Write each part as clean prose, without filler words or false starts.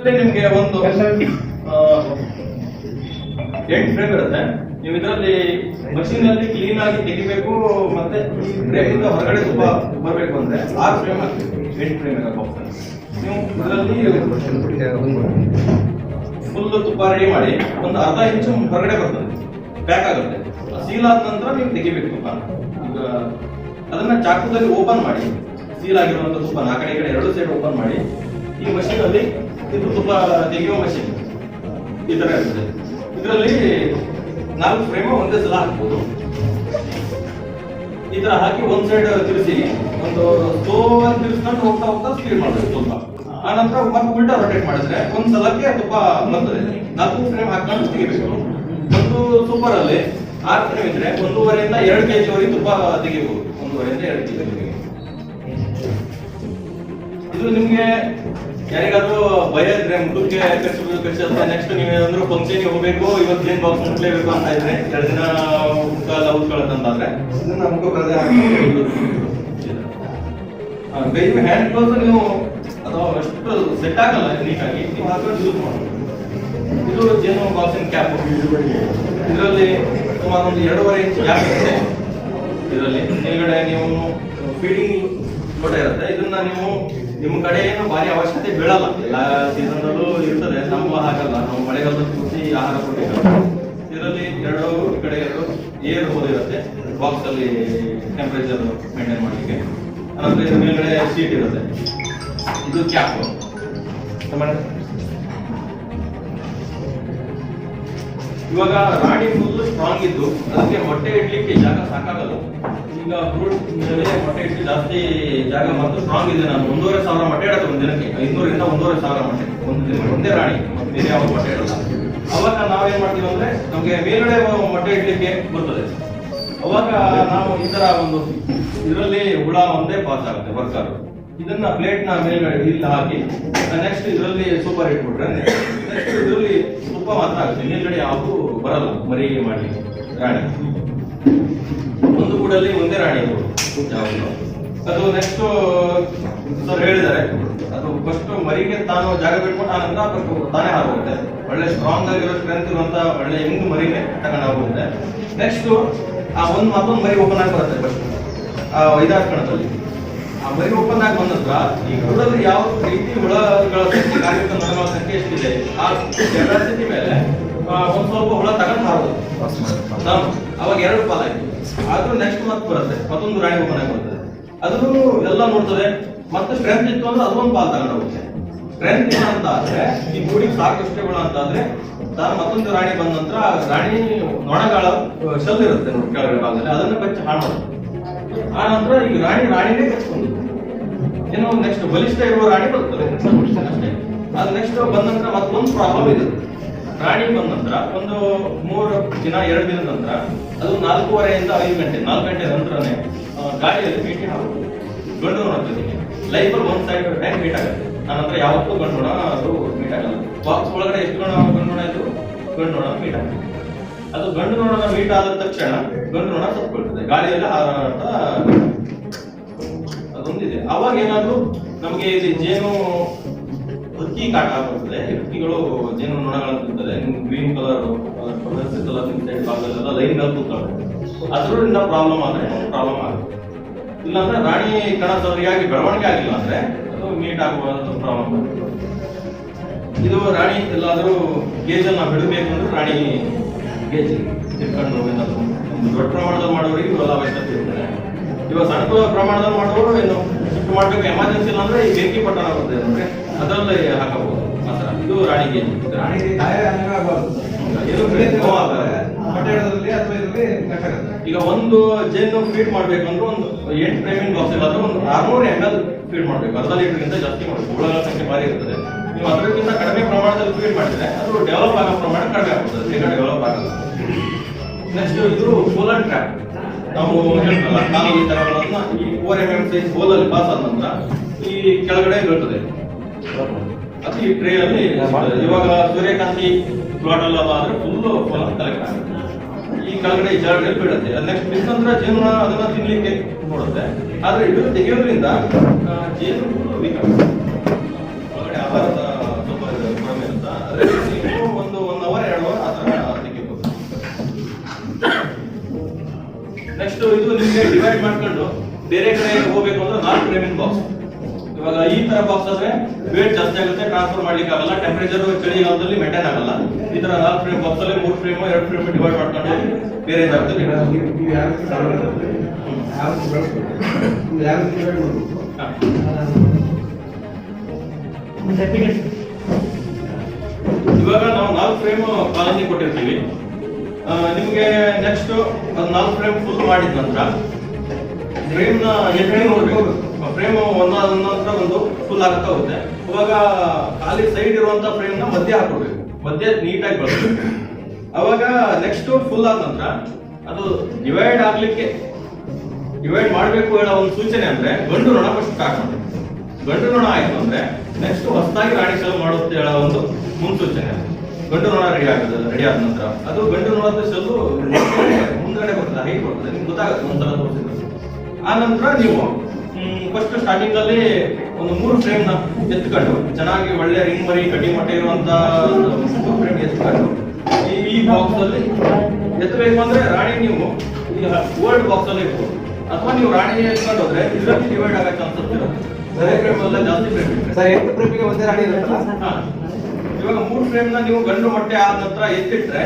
ನಿಮ್ಗೆ ಒಂದು 8 ಫ್ರೇಮ್ ಇರುತ್ತೆ. ನೀವು ಇದರಲ್ಲಿ ಮಷೀನ್ ಅಲ್ಲಿ ಕ್ಲೀನ್ ಆಗಿ ತೆಗಿಬೇಕು, ಮತ್ತೆ ಫ್ರೇಮ್ ಇಂದ ಹೊರಗಡೆ ತುಪ್ಪ ಬರಬೇಕು ಅಂದ್ರೆ 6 ಫ್ರೇಮ್ ಆಗ್ತದೆ. 8 ಫ್ರೇಮ್ ಇರೋ ಬಾಕ್ಸ್ ನೀವು ಇದರಲ್ಲಿ ಫುಲ್ ತುಪ್ಪ ರೆಡಿ ಮಾಡಿ ಒಂದು ಅರ್ಧ ಇಂಚು ಹೊರಗಡೆ ಬರ್ತದೆ, ಪ್ಯಾಕ್ ಆಗುತ್ತೆ. ಸೀಲ್ ಆದ ನಂತರ ನೀವು ತೆಗಿಬೇಕು ತುಪ್ಪ. ಈಗ ಅದನ್ನ ಚಾಕುದಲ್ಲಿ ಓಪನ್ ಮಾಡಿ, ಸೀಲ್ ಆಗಿರುವಂತ ತುಪ್ಪ ಆ ಕಡೆ ಈ ಕಡೆ 2 ಸೈಡ್ ಓಪನ್ ಮಾಡಿ ಈ ಮಷೀನ್ ಅಲ್ಲಿ ಇದು ತುಪ್ಪ ತೆಗೆಯುವ ಮಷೀನ್ ಈ ತರ ಇರ್ತದೆ. ಇದರಲ್ಲಿ 4 ಫ್ರೇಮ್ ಒಂದೇ ಸಲ ಹಾಕ್ಬೋದು. ಈ ತರ ಹಾಕಿ ಒಂದ್ ಸೈಡ್ ತಿರ್ಸಿ ಒಂದು ಸ್ಲೋ ಆಗಿ ತಿರ್ಸ್ಕೊಂಡು ಹೋಗ್ತಾ ಹೋಗ್ತಾ ಸ್ಪೀಡ್ ಮಾಡಬೇಕು ತುಪ್ಪ. ಆ ನಂತರ ಮತ್ತೆ ಉಲ್ಟಾ ರೊಟೇಟ್ ಮಾಡಿದ್ರೆ ಒಂದ್ ಸಲಕ್ಕೆ ತುಪ್ಪ ಬರ್ತದೆ. 4 ಫ್ರೇಮ್ ಹಾಕೊಂಡು ತೆಗಿಬೇಕು. ಒಂದು ಸೂಪರ್ ಅಲ್ಲಿ 6 ಫ್ರೇಮ್ ಇದ್ರೆ 1.5 ಇಂದ 2 kg ವರೆಗೆ ತುಪ್ಪ ತೆಗಿಬಹುದು. 1.5 ಇಂದ 2 kg ವರೆಗೆ. ಇದು ನಿಮ್ಗೆ ಯಾರಿಗಾದ್ರೂ ಭಯ ಇದ್ರೆ ಮುಖಕ್ಕೆ ಕಚ್ಚುತ್ತೆ, ನೆಕ್ಸ್ಟ್ ನೀವೇನಾದ್ರೂ ಫಂಕ್ಷನ್ ಹೋಗ್ಬೇಕು, ಇವತ್ತು ಏನ್ ಬಾಕ್ಸ್ ಮುಟ್ಲೇಬೇಕು ಅಂತ ಇದ್ರೆ 2 ದಿನ ಮುಖ ಎಲ್ಲ ಉತ್ಕೊಳ್ಳೋದಂತಾದ್ರೆ ಇದನ್ನ ಮುಖ ಬರದೆ ಕೈ ಹ್ಯಾಂಡ್ ಗ್ಲೌಸ್ ನೀವು ಅಥವಾ ಅಷ್ಟು ಸೆಟ್ ಆಗಲ್ಲ ನೀಟಾಗಿ, ನೀವು ಹಾಕೊಂಡು ಯೂಸ್ ಮಾಡಬಹುದು. ಇದು ಜೇನು ಬಾಕ್ಸಿನ ಕ್ಯಾಪ್. ಇದರಲ್ಲಿ ಸುಮಾರು ಒಂದು 2.5 ಇಂಚ್ ಗ್ಯಾಪ್ ಇರುತ್ತೆ. ಇದರಲ್ಲಿ ಮೇಲ್ಗಡೆ ನೀವು ಫೀಡಿಂಗ್ ಲೋಟ ಇರುತ್ತೆ. ಇದನ್ನ ನೀವು ನಿಮ್ಮ ಕಡೆ ಏನು ಭಾರಿ ಅವಶ್ಯಕತೆ ಬೀಳಲ್ಲ, ಎಲ್ಲ ಸೀಸನ್ ಅಲ್ಲೂ ಇರ್ತದೆ. ನಮ್ಮ ಹಾಗಲ್ಲ, ನಾವು ಮಳೆಗಾಲದಲ್ಲಿ ಪೂರ್ತಿ ಆಹಾರ ಕೊಡಬೇಕು. ಇದರಲ್ಲಿ 2 ಈ ಕಡೆ 2 ಏರ್ ಹೋಲ್ ಇರುತ್ತೆ ಬಾಕ್ಸ್ ಅಲ್ಲಿ ಟೆಂಪರೇಚರ್ ಮೇಂಟೈನ್ ಮಾಡಲಿಕ್ಕೆ. ಅನಂತರ ಇದ್ರ ಮೇಲ್ಗಡೆ ಶೀಟ್ ಇರುತ್ತೆ. ಇದು ಕ್ಯಾಪ್. ಇವಾಗ ರಾಣಿ ಫುಲ್ ಸ್ಟ್ರಾಂಗ್ ಇದ್ದು ಅದಕ್ಕೆ ಮೊಟ್ಟೆ ಇಡ್ಲಿಕ್ಕೆ ಜಾಗ ಸಾಕಾಗಲ್ಲ. ಈಗ ಫ್ರೂಟ್ ಮೇಲೆ ಮೊಟ್ಟೆ ಇಟ್ಟು ಜಾಸ್ತಿ ಜಾಗ ಮತ್ತು ಸ್ಟ್ರಾಂಗ್ ಇದೆ. ನಾನು 1,500 ಮೊಟ್ಟೆ ಇಡತ್ತೆ ಒಂದು ದಿನಕ್ಕೆ. 500 ಇಂದ 1,500 ಮೊಟ್ಟೆ ಒಂದೇ ರಾಣಿ, ಮತ್ತೆ ಬೇರೆ ಯಾವ ಮೊಟ್ಟೆ ಇಡಲ್ಲ. ಅವಾಗ ನಾವೇನ್ ಮಾಡ್ತೀವಿ ಅಂದ್ರೆ ನಮ್ಗೆ ಮೇಲ್ಗಡೆ ಮೊಟ್ಟೆ ಇಡ್ಲಿಕ್ಕೆ ಬರ್ತದೆ. ಅವಾಗ ನಾವು ಈ ತರ ಒಂದು ಇದರಲ್ಲಿ ಹುಳ ಒಂದೇ ಪಾಸ್ ಆಗುತ್ತೆ ವರ್ಕರ್. ಇದನ್ನ ಪ್ಲೇಟ್ ನ ಮೇಲ್ಗಡೆ ಇಲ್ಲಿ ಹಾಕಿ ನೆಕ್ಸ್ಟ್ ಇದರಲ್ಲಿ ಸೂಪರ್ ಇಟ್ಬಿಟ್ರೆ ನೆಕ್ಸ್ಟ್ ಇದರಲ್ಲಿ ತುಪ್ಪ ಮಾತ್ರ ಆಗುತ್ತೆ. ಮೇಲ್ಗಡೆ ಯಾವುದು ಬರಲ್ಲ ಮರಿ ಮಾಡ್ಲಿಕ್ಕೆ. ರಾಣಿ ಒಂದು ಕೂಡಲ್ಲಿ ಒಂದೇ ರಾಣಿ ಯಾವುದು. ಅದು ನೆಕ್ಸ್ಟ್ ಸರ್ ಹೇಳಿದ್ದಾರೆ, ಅದು ಫಸ್ಟ್ ಮರಿಗೆ ತಾನು ಜಾಗ ಬಿಟ್ಕೊಂಡು ಆನಂತರ ತಾನೇ ಆಗುತ್ತೆ. ಒಳ್ಳೆ ಸ್ಟ್ರಾಂಗ್ ಆಗಿರೋ ಸ್ಟ್ರೆಂತ್ ಇರುವಂತ ಒಳ್ಳೆ ಹೆಂಗ್ ಮರಿಗೆ ತಗೊಂಡು ಆಗುತ್ತೆ. ನೆಕ್ಸ್ಟ್ ಮತ್ತೊಂದು ಮರಿ ಓಪನ್ ಆಗಿ ಬರುತ್ತೆ. ಫಸ್ಟ್ 5-6 ಕಣದಲ್ಲಿ ಆ ಮರಿ ಓಪನ್ ಆಗಿ ಬಂದ ನಂತರ ಈ ಕೂಡಲ್ಲಿ ಯಾವ ರೀತಿ ಹುಳಗಳ ಸಂಖ್ಯೆ ನರಗಳ ಸಂಖ್ಯೆ ಎಷ್ಟಿದೆ ಆ ಕೆಪಾಸಿಟಿ ಮೇಲೆ ಒಂದ್ ಸ್ವಲ್ಪ ಹುಳ ತಗೊಂಡು ಹಾರೋದು. ಅವಾಗ 2 ಪಾಲಾಯ್ತು. ಆದ್ರೂ ನೆಕ್ಸ್ಟ್ ಮತ್ತೆ ಬರುತ್ತೆ, ಮತ್ತೊಂದು ರಾಣಿ ಓಪನ್ ಆಗಿ ಬರ್ತದೆ. ಅದನ್ನು ಎಲ್ಲ ನೋಡ್ತದೆ. ಮತ್ತೆ ಸ್ಟ್ರೆಂತ್ ಇತ್ತು ಅಂದ್ರೆ ಅದೊಂದು ಪಾಲ್ ತಗೊಂಡು ಹೋಗುತ್ತೆ. ಸ್ಟ್ರೆಂತ್ ಇಲ್ಲ ಅಂತ ಆದ್ರೆ ಈ ಗೂಡಿಗೆ ಸಾಕಷ್ಟು ಹುಳ ಅಂತ ಆದ್ರೆ ತಾನು ಮತ್ತೊಂದು ರಾಣಿ ಬಂದ ನಂತರ ರಾಣಿ ನೊಣಗಳ ಶೆಲ್ ಇರುತ್ತೆ ಕೆಳಗಡೆ ಭಾಗದಲ್ಲಿ, ಅದನ್ನ ಕಚ್ಚಿ ಹಾಳು ಮಾಡುತ್ತೆ. ಆ ನಂತರ ಈಗ ರಾಣಿನೇ ಕಚ್ಕೊಂಡು ಏನೋ ನೆಕ್ಸ್ಟ್ ಬಲಿಷ್ಠ ಇರುವ ರಾಣಿ ಬರ್ತದೆ ಅಷ್ಟೇ. ಅದು ನೆಕ್ಸ್ಟ್ ಬಂದ ನಂತರ ಮತ್ತೊಂದು ಪ್ರಾಬ್ಲಮ್ ಇದೆ. ರಾಣಿ ಬಂದ ನಂತರ ಒಂದು 3 ದಿನ 2 ದಿನದ ನಂತರ ಅದು 4:30 ಇಂದ 5 ಗಂಟೆ 4 ಗಂಟೆ ನಂತರನೇ ಗಾಳಿಯಲ್ಲಿ ಮೀಟಿ ಹಾಕುದು. ಗಂಡು ನೋಣ ಲೈಫಲ್ಲಿ ಒಂದ್ ಸೈಡ್ ಟೈಮ್ ಮೀಟ್ ಆಗುತ್ತೆ. ಆನಂತರ ಯಾವತ್ತೂ ಗಂಡು ನೋಣ ಅದು ಮೀಟ್ ಆಗಲ್ಲ. ಬಾಕ್ಸ್ ಒಳಗಡೆ ಎಷ್ಟು ಗಂಡು ನೋಣ ಇದ್ದು ಗಂಡು ನೋಣ ಮೀಟ್ ಆಗುತ್ತೆ. ಅದು ಗಂಡು ನೋಡೋಣ ಮೀಟ್ ಆದ ತಕ್ಷಣ ಗಂಡು ನೋಣ ಸತ್ಕೊಳ್ತದೆ, ಗಾಳಿಯಲ್ಲಿ ಹಾರಾಟ ಅದೊಂದಿದೆ. ಅವಾಗ ಏನಾದ್ರು ನಮಗೆ ಇದು ಜೇನು ಹಕ್ಕಿ ಕಾಟ ಬರ್ತದೆ. ಹಕ್ಕಿಗಳು ಜೇನು ನೊಣಗಳನ್ನು ತಿಂತದೆ. ಗ್ರೀನ್ ಕಲರ್ ಸೈಡ್ ಭಾಗದಲ್ಲೆಲ್ಲ ಲೈನ್ ಗಳು ಕೂತ್ಕೊಳ್ಳೋದು. ಅದರಿಂದ ಪ್ರಾಬ್ಲಮ್ ಆದ್ರೆ ಪ್ರಾಬ್ಲಮ್ ಆಗುತ್ತೆ. ಇಲ್ಲಾಂದ್ರೆ ರಾಣಿ ಕಣ ಸರಿಯಾಗಿ ಬೆಳವಣಿಗೆ ಆಗಿಲ್ಲ ಅಂದ್ರೆ ಅದು ಮೀಟ್ ಆಗುವ ಪ್ರಾಬ್ಲಮ್ ಆಗುತ್ತೆ. ಇದು ರಾಣಿ ಎಲ್ಲಾದ್ರೂ ಗೇಜ್ ನಾವು ಬಿಡಬೇಕು ಅಂದ್ರೆ ರಾಣಿ ಗೇಜ್ ಇಟ್ಕೊಂಡು ಒಂದು ದೊಡ್ಡ ಪ್ರಮಾಣದಲ್ಲಿ ಮಾಡೋರಿಗೆ ಇವೆಲ್ಲ ಅವಶ್ಯಕತೆ ಇರ್ತದೆ. ಇವಾಗ ಸಣ್ಣ ಪ್ರಮಾಣದಲ್ಲಿ ಮಾಡೋರು ಏನು ಶಿಫ್ಟ್ ಮಾಡ್ಬೇಕು ಎಮರ್ಜೆನ್ಸಿ ಇಲ್ಲ ಅಂದ್ರೆ ಈ ಬೆಂಕಿ ಪಟ್ಟಣ ಬರ್ತದೆ ಅಂದ್ರೆ ಅದರಲ್ಲಿ ಹಾಕಬಹುದು. ಮಾತ್ರ ಇದು ರಾಣಿ ಗೇಜ್. ರಾಣಿ ಈಗ ಒಂದು ಜೇನು ಫೀಡ್ ಮಾಡ್ಬೇಕಂದ್ರೆ ಒಂದು 8 ಫ್ರೇಮಿಂಗ್ ಬಾಕ್ಸ್ ಇಲ್ಲಾಂದ್ರೆ ಒಂದು 600 ml ಫೀಡ್ ಮಾಡ್ಬೇಕು. ಅರ್ಧ ಲೀಟರ್ಗಿಂತ ಜಾಸ್ತಿ ಮಾಡಬೇಕು. ಹುಳಗಳ ಸಂಖ್ಯೆ ಭಾರಿ ಇರ್ತದೆ. ನೀವು ಅದಕ್ಕಿಂತ ಕಡಿಮೆ ಪ್ರಮಾಣದಲ್ಲಿ ಫೀಡ್ ಮಾಡಿದ್ರೆ ಅದು ಡೆವಲಪ್ ಆಗೋ ಪ್ರಮಾಣ ಕಡಿಮೆ ಆಗ್ತದೆ, ಬೇಗ ಡೆವಲಪ್ ಆಗಲ್ಲ. ನೆಕ್ಸ್ಟ್ ಇದು ಸೋಲಾರ್ ಟ್ರ್ಯಾಪ್. ನಾವು ಹೇಳ್ತಲ್ಲ ಕಾಲಲ್ಲಿ ತರೋದನ್ನ ಈ 4 mm ಸೈಜ್ ಹೋಲಲ್ಲಿ ಪಾಸ್ ಆದ ನಂತರ ಈ ಕೆಳಗಡೆ ಬೀಳ್ತದೆ. ಅದು ಈ ಟ್ರೇ ಅಲ್ಲಿ ಇವಾಗ ಸೂರ್ಯಕಾಂತಿ ಪ್ಲಾಟಲ್ ಆದ್ರೆ ಫುಲ್ ಕಲೆಕ್ಟ್ ಆಗುತ್ತೆ. ಈ ಕೆಳಗಡೆ ಈ ಜಾಗ ಬೀಳುತ್ತೆ. ನೆಕ್ಸ್ಟ್ ಬಿಸ್ ನಂತರ ಜೇನು ಅದನ್ನ ತಿನ್ಲಿಕ್ಕೆ ನೋಡುತ್ತೆ. ಆದ್ರೆ ಇದು ತೆಗೆಯೋದ್ರಿಂದ ಜೇನು ವೀಕ್ ಆಗುತ್ತೆ. ಒಳಗಡೆ ಆಹಾರದ ಸ್ವಲ್ಪ ನಿಮಗೆ ಡಿವೈಡ್ ಮಾಡ್ಕೊಂಡು ಬೇರೆ ಕಡೆ ಹೋಗ್ಬೇಕು ಅಂದ್ರೆ 4 ಫ್ರೇಮಿನ ಬಾಕ್ಸ್. ಇವಾಗ ಈ ತರ ಬಾಕ್ಸ್ ಆದ್ರೆ ವೇಟ್ ಜಾಸ್ತಿ ಆಗುತ್ತೆ, ಟ್ರಾನ್ಸ್ಫರ್ ಮಾಡ್ಲಿಕ್ಕೆ ಆಗಲ್ಲ, ಟೆಂಪರೇಚರ್ ಚಳಿಗಾಲದಲ್ಲಿ ಮೇಂಟೈನ್ ಆಗಲ್ಲ. ಈ ತರ 4 ಫ್ರೇಮ್ ಬಾಕ್ಸ್ ಅಲ್ಲಿ 3 ಫ್ರೇಮ್ 2 ಫ್ರೇಮ್ ಡಿವೈಡ್ ಮಾಡ್ಕೊಂಡು ಬೇರೆ ಜಾಗದಲ್ಲಿ ಇವಾಗ ನಾವು 4 ಫ್ರೇಮ್ ಕಾಲನಿ ಕೊಟ್ಟಿರ್ತೀವಿ. ನಿಮ್ಗೆ ನೆಕ್ಸ್ಟ್ 4 ಫ್ರೇಮ್ ಫುಲ್ ಮಾಡಿದ ನಂತರ ಫ್ರೇಮ್ ನ ಫ್ರೇಮ್ ಒಂದೊಂದ್ರ ಒಂದು ಫುಲ್ ಆಗ್ತಾ ಹೋಗುತ್ತೆ. ಅವಾಗ ಖಾಲಿ ಸೈಡ್ ಇರುವಂತ ಫ್ರೇಮ್ ನ ಮಧ್ಯೆ ಹಾಕೋಬೇಕು, ಮಧ್ಯೆ ನೀಟಾಗಿ ಬಳಸಬೇಕು. ಅವಾಗ ನೆಕ್ಸ್ಟ್ ಫುಲ್ ಆದ ನಂತರ ಅದು ಡಿವೈಡ್ ಮಾಡ್ಬೇಕು ಹೇಳೋ ಒಂದು ಸೂಚನೆ ಅಂದ್ರೆ ಗಂಡು ನೊಣ ಫಸ್ಟ್ ಸ್ಟಾರ್ಟ್ ಮಾಡಿ. ಗಂಡು ನೊಣ ಆಯ್ತು ಅಂದ್ರೆ ನೆಕ್ಸ್ಟ್ ಹೊಸದಾಗಿ ರಾಣಿ ಶೆಲ್ ಮಾಡುತ್ತೆ ಹೇಳೋ ಒಂದು ಮುನ್ಸೂಚನೆ. ಗಂಡು ನೊಣ ರೆಡಿ ಆದ ನಂತರ ಅದು ಗಂಡು ನೊಣದ ಶೆಲ್ಲು ಮುಂದ್ಗಡೆ ಬರ್ತದೆ, ಹೈಟ್ ಬರ್ತದೆ, ನಿಮ್ಗೆ ಗೊತ್ತಾಗುತ್ತೆ ಒಂದ್ಸಲ ತೋರಿಸಿದ್ರೆ. ಆ ನಂತರ ನೀವು ಫಸ್ಟ್ ಸ್ಟಾರ್ಟಿಂಗ್ ಅಲ್ಲಿ ಒಂದು 3 ಫ್ರೇಮ್ ನ ಎತ್ಕೊಂಡು ಚೆನ್ನಾಗಿ ಒಳ್ಳೆ ರಿಂಗ್ ಮರಿ ಕಟಿಂಗ್ ಮೊಟ್ಟೆ ಇರುವಂತ 3 ಫ್ರೇಮ್ ಎತ್ಕೊಂಡು ಈ ಬಾಕ್ಸ್ ಅಲ್ಲಿ ಎತ್ತಬೇಕು ಅಂದ್ರೆ ರಾಣಿ ನೀವು ಈಗ ಓಲ್ಡ್ ಬಾಕ್ಸ್ ಅಲ್ಲಿ ಇರ್ಬೋದು, ಅಥವಾ ನೀವು ರಾಣಿ ಎತ್ಕೊಂಡು ಹೋದ್ರೆ ಇದರಲ್ಲಿ ಡಿವೈಡ್ ಆಗೋ ಚಾನ್ಸಸ್ ಇರುತ್ತೆ. ಬೇರೆ ಫ್ರೇಮ್ ಅಲ್ಲ ಜಾಸ್ತಿ ಫ್ರೇಮ್ ಇದೆ ಸರ್. 8 ಫ್ರೇಮಿಗೆ ಒಂದೇ ರಾಣಿ ಇರುತ್ತಲ್ಲ. ಇವಾಗ 3 ಫ್ರೇಮ್ ನ ನೀವು ಗಂಡು ಮೊಟ್ಟೆ ಆದ ನಂತರ ಎತ್ತಿಟ್ರೆ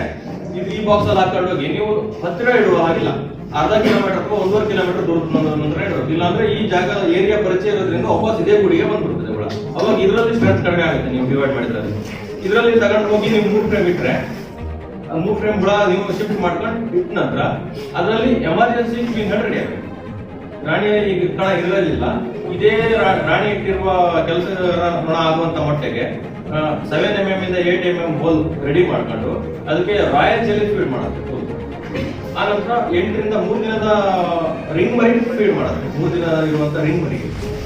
ಇದು ಈ ಬಾಕ್ಸ್ ಅಲ್ಲಿ ಹಾಕೊಂಡು ಹೋಗಿ ನೀವು ಹತ್ತಿರ ಇಡುವ ಹಾಗಿಲ್ಲ. ಅರ್ಧ ಕಿಲೋಮೀಟರ್ ಅಥವಾ 1.5 ಕಿಲೋಮೀಟರ್ ದೂರದ ನಂತರ ಇಡಬೇಕು. ಇಲ್ಲ ಅಂದ್ರೆ ಈ ಜಾಗ ಏರಿಯಾ ಪರಿಚಯ ಇರೋದ್ರಿಂದ ವಾಪಸ್ ಇದೇ ಗುಡಿಗೆ ಬಂದ್ಬಿಡ್ತದೆ ಹುಳ. ಅವಾಗ ಇದರಲ್ಲಿ ಸ್ಟ್ರೆಂತ್ ಕಡಿಮೆ ಆಗುತ್ತೆ ನೀವು ಡಿವೈಡ್ ಮಾಡಿದ್ರೆ. ಇದರಲ್ಲಿ ತಗೊಂಡು ಹೋಗಿ ನೀವು 3 ಫ್ರೇಮ್ ಇಟ್ರೆ 3 ಫ್ರೇಮ್ ಹುಳ ನೀವು ಶಿಫ್ಟ್ ಮಾಡ್ಕೊಂಡು ಇಟ್ಟ ನಂತರ ಅದರಲ್ಲಿ ಎಮರ್ಜೆನ್ಸಿ ಕ್ಲೀನ್ ರೆಡಿ ಆಗಬೇಕು. ರಾಣಿ ಈಗ ಕಣ ಇರಲಿಲ್ಲ, ಇದೇ ರಾಣಿ ಇಟ್ಟಿರುವ ಕೆಲಸ ನೊಣ ಆಗುವಂತ ಮೊಟ್ಟೆಗೆ 7 mm ಇಂದ 8 mm ಹೋಲ್ ರೆಡಿ ಮಾಡ್ಕೊಂಡು ಅದಕ್ಕೆ ರಾಯಲ್ ಜೆಲ್ಲಿ ಫೀಡ್ ಮಾಡಬೇಕು. ಆ ನಂತರ 8 ರಿಂದ 3 ದಿನದ ರಿಂಗ್ ಮರಿ ಫೀಡ್ ಮಾಡುತ್ತೆ. 3 ದಿನ ಇರುವಂತ ರಿಂಗ್ ಮರಿ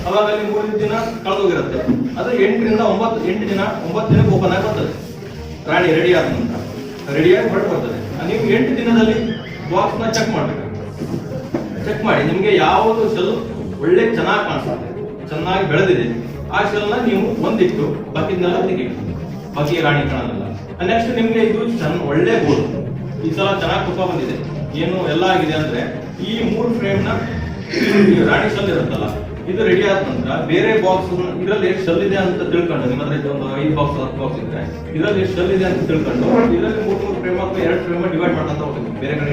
ಅವಾಗ ಅಲ್ಲಿ 3 ದಿನ ಕಳೆದೋಗಿರುತ್ತೆ. ಅದು 8 ರಿಂದ 9 ದಿನ ಓಪನ್ ಆಗಿ ಬರ್ತದೆ. ರಾಣಿ ರೆಡಿ ಆದ ನಂತರ ರೆಡಿಯಾಗಿ ಹೊರಟು ಬರ್ತದೆ. ನೀವು 8 ದಿನದಲ್ಲಿ ಬಾಕ್ಸ್ ನ ಚೆಕ್ ಮಾಡಬೇಕು. ಚೆಕ್ ಮಾಡಿ ನಿಮ್ಗೆ ಯಾವುದು ಶೆಲ್ ಒಳ್ಳೆ ಚೆನ್ನಾಗಿ ಕಾಣಿಸುತ್ತೆ, ಚೆನ್ನಾಗಿ ಬೆಳೆದಿದೆ, ಆ ಶೆಲ್ ನ ನೀವು ಒಂದಿಟ್ಟು ಬಾಕಿನೆಲ್ಲ ತೆಗಿ, ಬಾಕಿ ರಾಣಿ ಕಾಣಲ್ಲ. ನೆಕ್ಸ್ಟ್ ನಿಮ್ಗೆ ಇದು ಒಳ್ಳೆ ಗೋಲ್, ಈ ಸಲ ಚೆನ್ನಾಗಿ ತುಪ್ಪ ಬಂದಿದೆ, ಏನು ಎಲ್ಲ ಆಗಿದೆ ಅಂದ್ರೆ ಈ 3 ಫ್ರೇಮ್ ನ ರಾಣಿ ಶೆಲ್ ಇರುತ್ತಲ್ಲ ಇದು ರೆಡಿ ಆದ ನಂತರ ಬೇರೆ ಬಾಕ್ಸ್ ಇದರಲ್ಲಿ ಎಷ್ಟು ಶೆಲ್ ಇದೆ ಅಂತ ತಿಳ್ಕೊಂಡು, ನಿಮ್ಮ ಹತ್ರ ಒಂದು 5 ಬಾಕ್ಸ್ 10 ಬಾಕ್ಸ್ ಇದ್ರೆ ಇದರಲ್ಲಿ ಎಷ್ಟು ಶೆಲ್ ಇದೆ ಅಂತ ತಿಳ್ಕೊಂಡು ಇದರಲ್ಲಿ 3 ಫ್ರೇಮ್ ಅಥವಾ 2 ಫ್ರೇಮ್ ಡಿವೈಡ್ ಮಾಡ್ಕೊಂತ ಹೋಗ್ಬೇಕು. ಬೇರೆ ಕಡೆ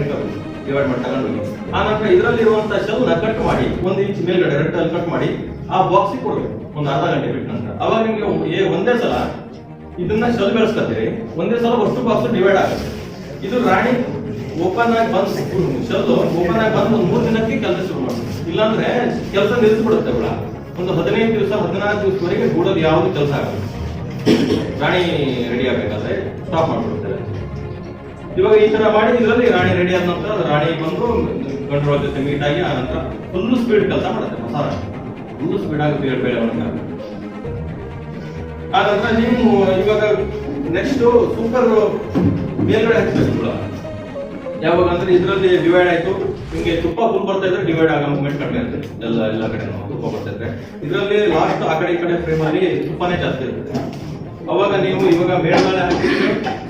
ಡಿವೈಡ್ ಮಾಡಿ ತಗೊಂಡು ಆ ನಂತರ ಇದರಲ್ಲಿ ಇರುವಂತಹ ಶೆಲ್ ನ ಕಟ್ ಮಾಡಿ 1 ಇಂಚ್ ಮೇಲ್ಗಡೆ ರೆಡ್ ಕಟ್ ಮಾಡಿ ಆ ಬಾಕ್ಸ್ ಕೊಡ್ಬೇಕು ಒಂದು ಅರ್ಧ ಗಂಟೆ ಬಿಟ್ಟ ನಂತರ. ಅವಾಗ ನಿಮ್ಗೆ ಒಂದೇ ಸಲ ಇದನ್ನ ಶೆಲ್ ಬೆಳೆಸ್ಕೊತೀರಿ, ಒಂದೇ ಸಲ ಅಷ್ಟು ಬಾಕ್ಸ್ ಡಿವೈಡ್ ಆಗುತ್ತೆ. ಇದು ರಾಣಿ ಓಪನ್ ಆಗಿ ಬಂದು ಶೆಲ್ ಓಪನ್ ಆಗಿ ಬಂದು 3 ದಿನಕ್ಕೆ ಕೆಲಸ ಶುರು ಮಾಡ್ತೀವಿ. ಇಲ್ಲಾಂದ್ರೆ ಕೆಲಸ ನಿಲ್ಲಿಸ್ಬಿಡುತ್ತೆ ಹುಳ. ಒಂದು 15 ದಿವಸ 14 ದಿವಸವರೆಗೆ ಗೂಡೋದು ಯಾವ್ದು ಕೆಲಸ ಆಗಲ್ಲ. ರಾಣಿ ರೆಡಿ ಆಗ್ಬೇಕಾದ್ರೆ ಸ್ಟಾಪ್ ಮಾಡ್ಬಿಡುತ್ತೆ. ಇವಾಗ ಈ ತರ ಮಾಡಿ ಇದರಲ್ಲಿ ರಾಣಿ ರೆಡಿ ಆದ ನಂತರ ರಾಣಿ ಬಂದು ಗಂಡು ಜೊತೆ ಮೀಟ್ ಆಗಿ ಆ ನಂತರ ಫುಲ್ ಸ್ಪೀಡ್ ಕೆಲಸ ಮಾಡುತ್ತೆ. ಮಸಾಲ ಫುಲ್ ಸ್ಪೀಡ್ ಆಗುತ್ತೆ ಬೆಳವಣಿಗೆ. ಆ ನಂತರ ನೀವು ಇವಾಗ ನೆಕ್ಸ್ಟ್ ಸೂಪರ್ ಮೇಲ್ಗಡೆ ಹಚ್ಚಬೇಕು. ಯಾವಾಗ ಅಂದ್ರೆ ಇದರಲ್ಲಿ ಡಿವೈಡ್ ಆಯ್ತು, ನಿಮ್ಗೆ ತುಪ್ಪ ಫುಲ್ ಬರ್ತಾ ಇದ್ರೆ ಡಿವೈಡ್ ಆಗೋ ಮೂಮೆಂಟ್ ಕಡಿಮೆ ಇರುತ್ತೆ. ಎಲ್ಲ ಕಡೆ ತುಪ್ಪ ಬರ್ತಾ ಇದ್ರೆ ಇದರಲ್ಲಿ ಲಾಸ್ಟ್ ಆ ಕಡೆ ಈ ಕಡೆ ಫ್ರೇಮ್ ಅಲ್ಲಿ ತುಪ್ಪನೇ ಜಾಸ್ತಿ ಇರುತ್ತೆ. ಅವಾಗ ನೀವು ಇವಾಗ ಮೇಲ್ಗಡೆ ಹಾಕಿದ್ರೆ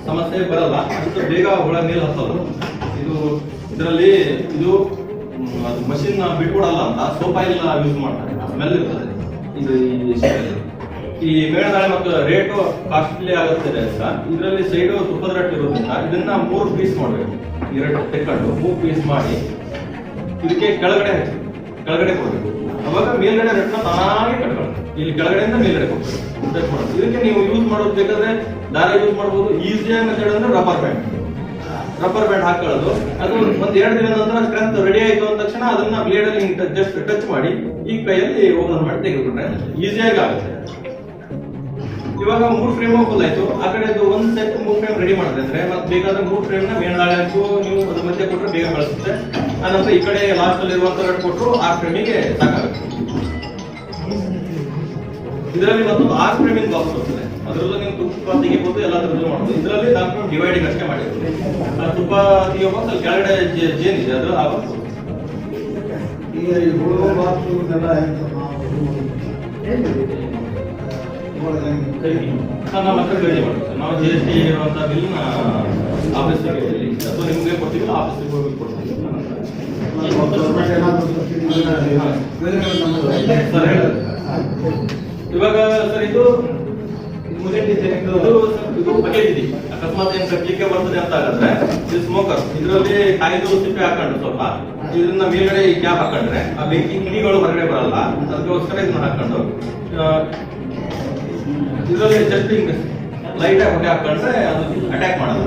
ಸಮಸ್ಯೆ ಬರಲ್ಲ, ಅಷ್ಟು ಬೇಗ ಹುಳ ಮೇಲೆ ಹತ್ತೋದು. ಇದರಲ್ಲಿ ಇದು ಮಷಿನ್ ಬಿಟ್ಕೊಡಲ್ಲ ಅಂತ ಸೋಪ್ ಆಯಿಲ್ ಯೂಸ್ ಮಾಡ್ತಾರೆ, ಸ್ಮೆಲ್ ಇರ್ತದೆ. ಇದು ಈ ಮೇಣದಾಳೆ ಮತ್ತು ರೇಟು ಕಾಸ್ಟ್ಲಿ ಆಗುತ್ತೆ ಅಂತ ಇದರಲ್ಲಿ ಸೈಡು ತುಪ್ಪದ ರಟ್ಟು ಇರೋದ್ರಿಂದ ಇದನ್ನ 3 ಪೀಸ್ ಮಾಡಬೇಕು. 2 ತೆಕ್ಕೊಂಡು 3 ಪೀಸ್ ಮಾಡಿ ಇದಕ್ಕೆ ಕೆಳಗಡೆ ಕೊಡಬೇಕು. ಅವಾಗ ಮೇಲ್ಗಡೆ ರಟ್ನ ತಾನಾಗಿ ಕಟ್ಕೊಳ್ಳಿ. ಇಲ್ಲಿ ಕೆಳಗಡೆಯಿಂದ ಮೇಲ್ಗಡೆ ಕೊಡ್ಬೇಕು. ಇದಕ್ಕೆ ನೀವು ಯೂಸ್ ಮಾಡೋದು ಬೇಕಾದ್ರೆ ದಾರ ಯೂಸ್ ಮಾಡಬಹುದು. ಈಸಿಯಾಗಿ ಮೆಥಡ್ ಅಂದ್ರೆ ರಬ್ಬರ್ ಬ್ಯಾಂಡ್ ಹಾಕೊಳ್ಳೋದು. ಅದು ಒಂದ್ 2 ದಿನದ ನಂತರ ಸ್ಟ್ರೆಂತ್ ರೆಡಿ ಆಯ್ತು ಅಂದ ತಕ್ಷಣ ಅದನ್ನ ಬ್ಲೇಡ್ ಅಲ್ಲಿ ಜಸ್ಟ್ ಟಚ್ ಮಾಡಿ ಈ ಕೈಯಲ್ಲಿ ಓಪನ್ ಮಾಡಿ ತೆಗೆದುಕೊಂಡ್ರೆ ಈಸಿಯಾಗಿ ಆಗುತ್ತೆ. ಇವಾಗ 3 ಫ್ರೇಮ್ ಫುಲ್ ಆಯ್ತು. ಆ ಕಡೆ ಒಂದು ಸೆಟ್ 3 ಫ್ರೇಮ್ ರೆಡಿ ಮಾಡಿದ್ರೆ ಅಂದ್ರೆ ಮತ್ತೆ ಬೇಕಾದ್ರೆ 3 ಫ್ರೇಮ್ ನ ಮೇಲ್ಗಡೆ ಹಾಕು ನೀವು ಅದ್ರ ಮಧ್ಯೆ ಕೊಟ್ಟರೆ ಬೇಗ ಬಳಸುತ್ತೆ. ಆನಂತರ ಈ ಕಡೆ ಲಾಸ್ಟ್ ಅಲ್ಲಿ ಇರುವಂತ ಕೊಟ್ಟರು 6 ಫ್ರೇಮಿಗೆ ಸಾಕಾಗುತ್ತೆ. ಇದರಲ್ಲಿ ಮತ್ತೊಂದು 6 ಫ್ರೇಮಿನ ಬಾಕ್ಸ್ ಬರ್ತದೆ. ಅದರಲ್ಲೂ ನೀವು ತುಪ್ಪ ತೆಗಿಬಹುದು, ಎಲ್ಲಾದ್ರಲ್ಲೂ ಮಾಡಬಹುದು. ಇದರಲ್ಲಿ 4 ಫ್ರೇಮ್ ಡಿವೈಡಿಂಗ್ ಅಷ್ಟೇ ಮಾಡಿರೋದು. ಆ ತುಪ್ಪ ತೆಗಿಯೋ ಬಾಕ್ಸ್ ಅಲ್ಲಿ ಕೆಳಗಡೆ ಜೇನ್ ಇದೆ, ಅದು ಆ ಬಾಕ್ಸ್. ಈಗ ಈ ಹುಡುಗ ಬಾಕ್ಸ್ ಎಲ್ಲ ನಾವು ಮತ್ತೆ ರೆಡಿ ಮಾಡ್ತೀವಿ. ನಾವು GST ಇರುವಂತ ಬಿಲ್ ಆಫೀಸ್ ಅಥವಾ ನಿಮಗೆ ಕೊಡ್ತೀವಿ, ಆಫೀಸ್ಗೆ ಹೋಗಿ ಕೊಡ್ತೀವಿ. ಸರ್ ಹೇಳೋದು. ಇವಾಗ ಸರ್ ಇದು ಬಗೆದಿದೆ. ಅಕಸ್ಮಾತ್ ಏನ್ ಕಟ್ಲಿಕ್ಕೆ ಬರ್ತದೆ ಅಂತ ಆಗಿದ್ರೆ ಇದು ಸ್ಮೋಕರ್, ಇದರಲ್ಲಿ ಕಾಯ್ದು ಸಿಪ್ಪೆ ಹಾಕೊಂಡು ಸ್ವಲ್ಪ ಇದನ್ನ ಮೇಲ್ಗಡೆ ಈ ಕ್ಯಾಪ್ ಹಾಕೊಂಡ್ರೆ ಆ ಬೆಂಕಿ ಕಿಡಿಗಳು ಹೊರಗಡೆ ಬರಲ್ಲ, ಅದಕ್ಕೋಸ್ಕರ ಇದನ್ನ ಹಾಕೊಂಡು ಇದರಲ್ಲಿ ಜಸ್ಟ್ ಹಿಂಗ್ ಲೈಟ್ ಆಗಿ ಹೊಗೆ ಹಾಕೊಂಡ್ರೆ ಅದು ಅಟ್ಯಾಕ್ ಮಾಡಲ್ಲ.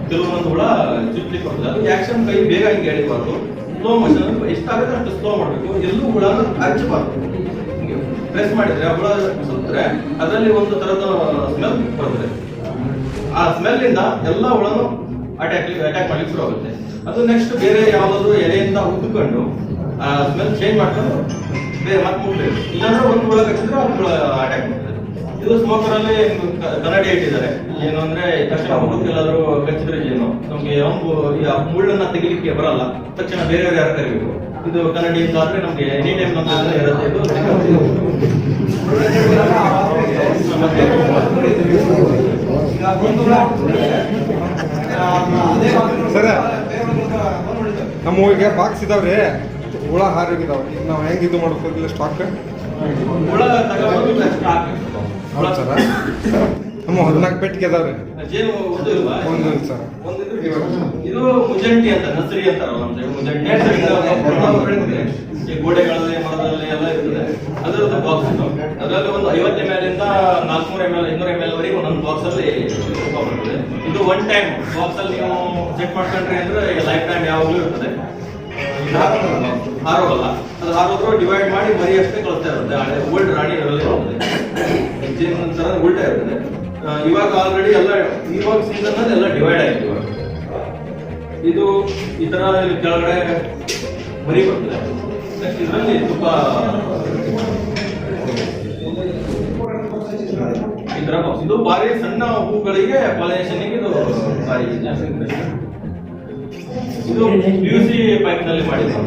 ಕೆಲವೊಂದು ಹುಳ ಚುಟ್ಲಿಕ್ಕೆ ಬರ್ತದೆ, ಅದು ಆಕ್ಷನ್ ಕೈ ಬೇಗ ಹಿಂಗೆ ಎಳಿಬಾರ್ದು, ಸ್ಲೋ ಮೋಷನ್ ಎಷ್ಟಾಗುತ್ತೆ ಅಷ್ಟು ಸ್ಲೋ ಮಾಡಬೇಕು. ಎಲ್ಲೂ ಹುಳ ಹಚ್ಚಬಾರ್ದು. ಪ್ರೆಸ್ ಮಾಡಿದ್ರೆ ಆ ಹುಳ ಸುತ್ತರೆ ಅದರಲ್ಲಿ ಒಂದು ತರದ ಸ್ಮೆಲ್ ಬರ್ತದೆ. ಆ ಸ್ಮೆಲ್ ಇಂದ ಎಲ್ಲಾ ಹುಳನು ಅಟ್ಯಾಕ್ ಮಾಡ್ಲಿಕ್ಕೆ ಶುರು ಆಗುತ್ತೆ. ಅದು ನೆಕ್ಸ್ಟ್ ಬೇರೆ ಯಾವ್ದಾದ್ರು ಎಲೆಯಿಂದ ಉದ್ದುಕೊಂಡು ಆ ಸ್ಮೆಲ್ ಚೇಂಜ್ ಮಾಡ್ಕೊಂಡು ಬೇರೆ ಮತ್ತೆ ಮುಟ್ಬೇಕು. ಇಲ್ಲಾಂದ್ರೆ ಒಂದು ಹುಳ ಕಚ್ಚಿದ್ರೆ ಅದು ಹುಳ ಅಟ್ಯಾಕ್ ಮಾಡ್ತದೆ. ಇದು ಸ್ಮೋಕರ್ ಅಲ್ಲಿ ಕನ್ನಡಿ ಇಟ್ಟಿದ್ದಾರೆ. ಏನು ಅಂದ್ರೆ ತಕ್ಷಣ ಎಲ್ಲಾದ್ರೂ ಕಚ್ಚಿದ್ರೆ ಏನು ನಮ್ಗೆ ಒಂದು ಮುಳ್ಳನ್ನ ತೆಗಿಲಿಕ್ಕೆ ಬರಲ್ಲ, ತಕ್ಷಣ ಬೇರೆಯವ್ರು ಯಾರು ಕರಿಬೇಕು. ಇದು ಕನ್ನಡಿ ಅಂತ ಆದ್ರೆ ನಮ್ಗೆ ಎನಿ ಟೈಮ್ ನಮ್ಗೆ ಇರುತ್ತೆ. ಇದು ಸರ ನಮ್ಮ ಊರಿಗೆ ಬಾಕ್ಸ್ ಇದಾವ್ರಿ, ಹುಳ ಹಾರಿಗಿದಾವ. ಈಗ ನಾವು ಹೆಂಗೆ ಇದು ಮಾಡ್ಬೇಕಿಲ್ಲ ಸ್ಟಾಕ್ ಹುಳ ತಗೊಂಡು ಹೌದು ಸರ. ನಮ್ಮ 14 ಪೆಟ್ಟಿಗೆ ಅದಾವ್ರಿ. ಜೇನು ಒಂದು ಇಲ್ವಾ? ಒಂದು ಸರ್. ಇದು ಮುಜಂಟಿ ಅಂತ, ನರ್ಸರಿ ಅಂತಾರಲ್ಲ ನಮ್ದು ಮುಜಂಟಿ. ಈ ಗೋಡೆಗಳಲ್ಲಿ ಮರದಲ್ಲಿ ಎಲ್ಲ ಇರ್ತದೆ. ಅದರದ್ದು ಬಾಕ್ಸ್ ಅದರಲ್ಲಿ ಒಂದು 50 ml ಇಂದ 400 ml 200 ml ವರೆಗೆ ಒಂದೊಂದು ಬಾಕ್ಸ್ ಅಲ್ಲಿ ಬರ್ತದೆ. ಇದು ಒನ್ ಟೈಮ್ ಬಾಕ್ಸ್ ಅಲ್ಲಿ ನೀವು ಚೆಕ್ ಮಾಡ್ಕೊಂಡ್ರಿ ಅಂದ್ರೆ ಲೈಫ್ ಟೈಮ್ ಯಾವಾಗಲೂ ಇರ್ತದೆ. ಹಾರೋಗಲ್ಲ, ಅದು ಹಾರೋದ್ರು ಡಿವೈಡ್ ಮಾಡಿ ಮರಿ ಅಷ್ಟೇ ಕಳಿಸ್ತಾ ಇರುತ್ತೆ. ಹಳೆ ಓಲ್ಡ್ ರಾಣಿ ಅದರಲ್ಲಿ ಇರ್ತದೆ, ಜೇನು ತರ ಉಲ್ಟಾ ಇರ್ತದೆ. ಇವಾಗ ಆಲ್ರೆಡಿ ಎಲ್ಲ ಇವಾಗ ಸೀಸನ್ ಅಲ್ಲಿ ಎಲ್ಲ ಡಿವೈಡ್ ಆಯ್ತು. ಇವಾಗ ಇದು ಈ ತರ ಕೆಳಗಡೆ ಮರಿ ಬರ್ತದೆ. ನೆಕ್ಸ್ಟ್ ಇದರಲ್ಲಿ ತುಂಬಾ ಈ ತರ ಬಾಕ್ಸ್. ಇದು ಬಾರಿ ಸಣ್ಣ ಹೂಗಳಿಗೆ ಪಾಲಿನೇಷನ್ ಇದು ಬಾರಿ ಜಾಸ್ತಿ. ಇದು PVC ಪೈಪ್ ನಲ್ಲಿ ಮಾಡಿದ್ದು.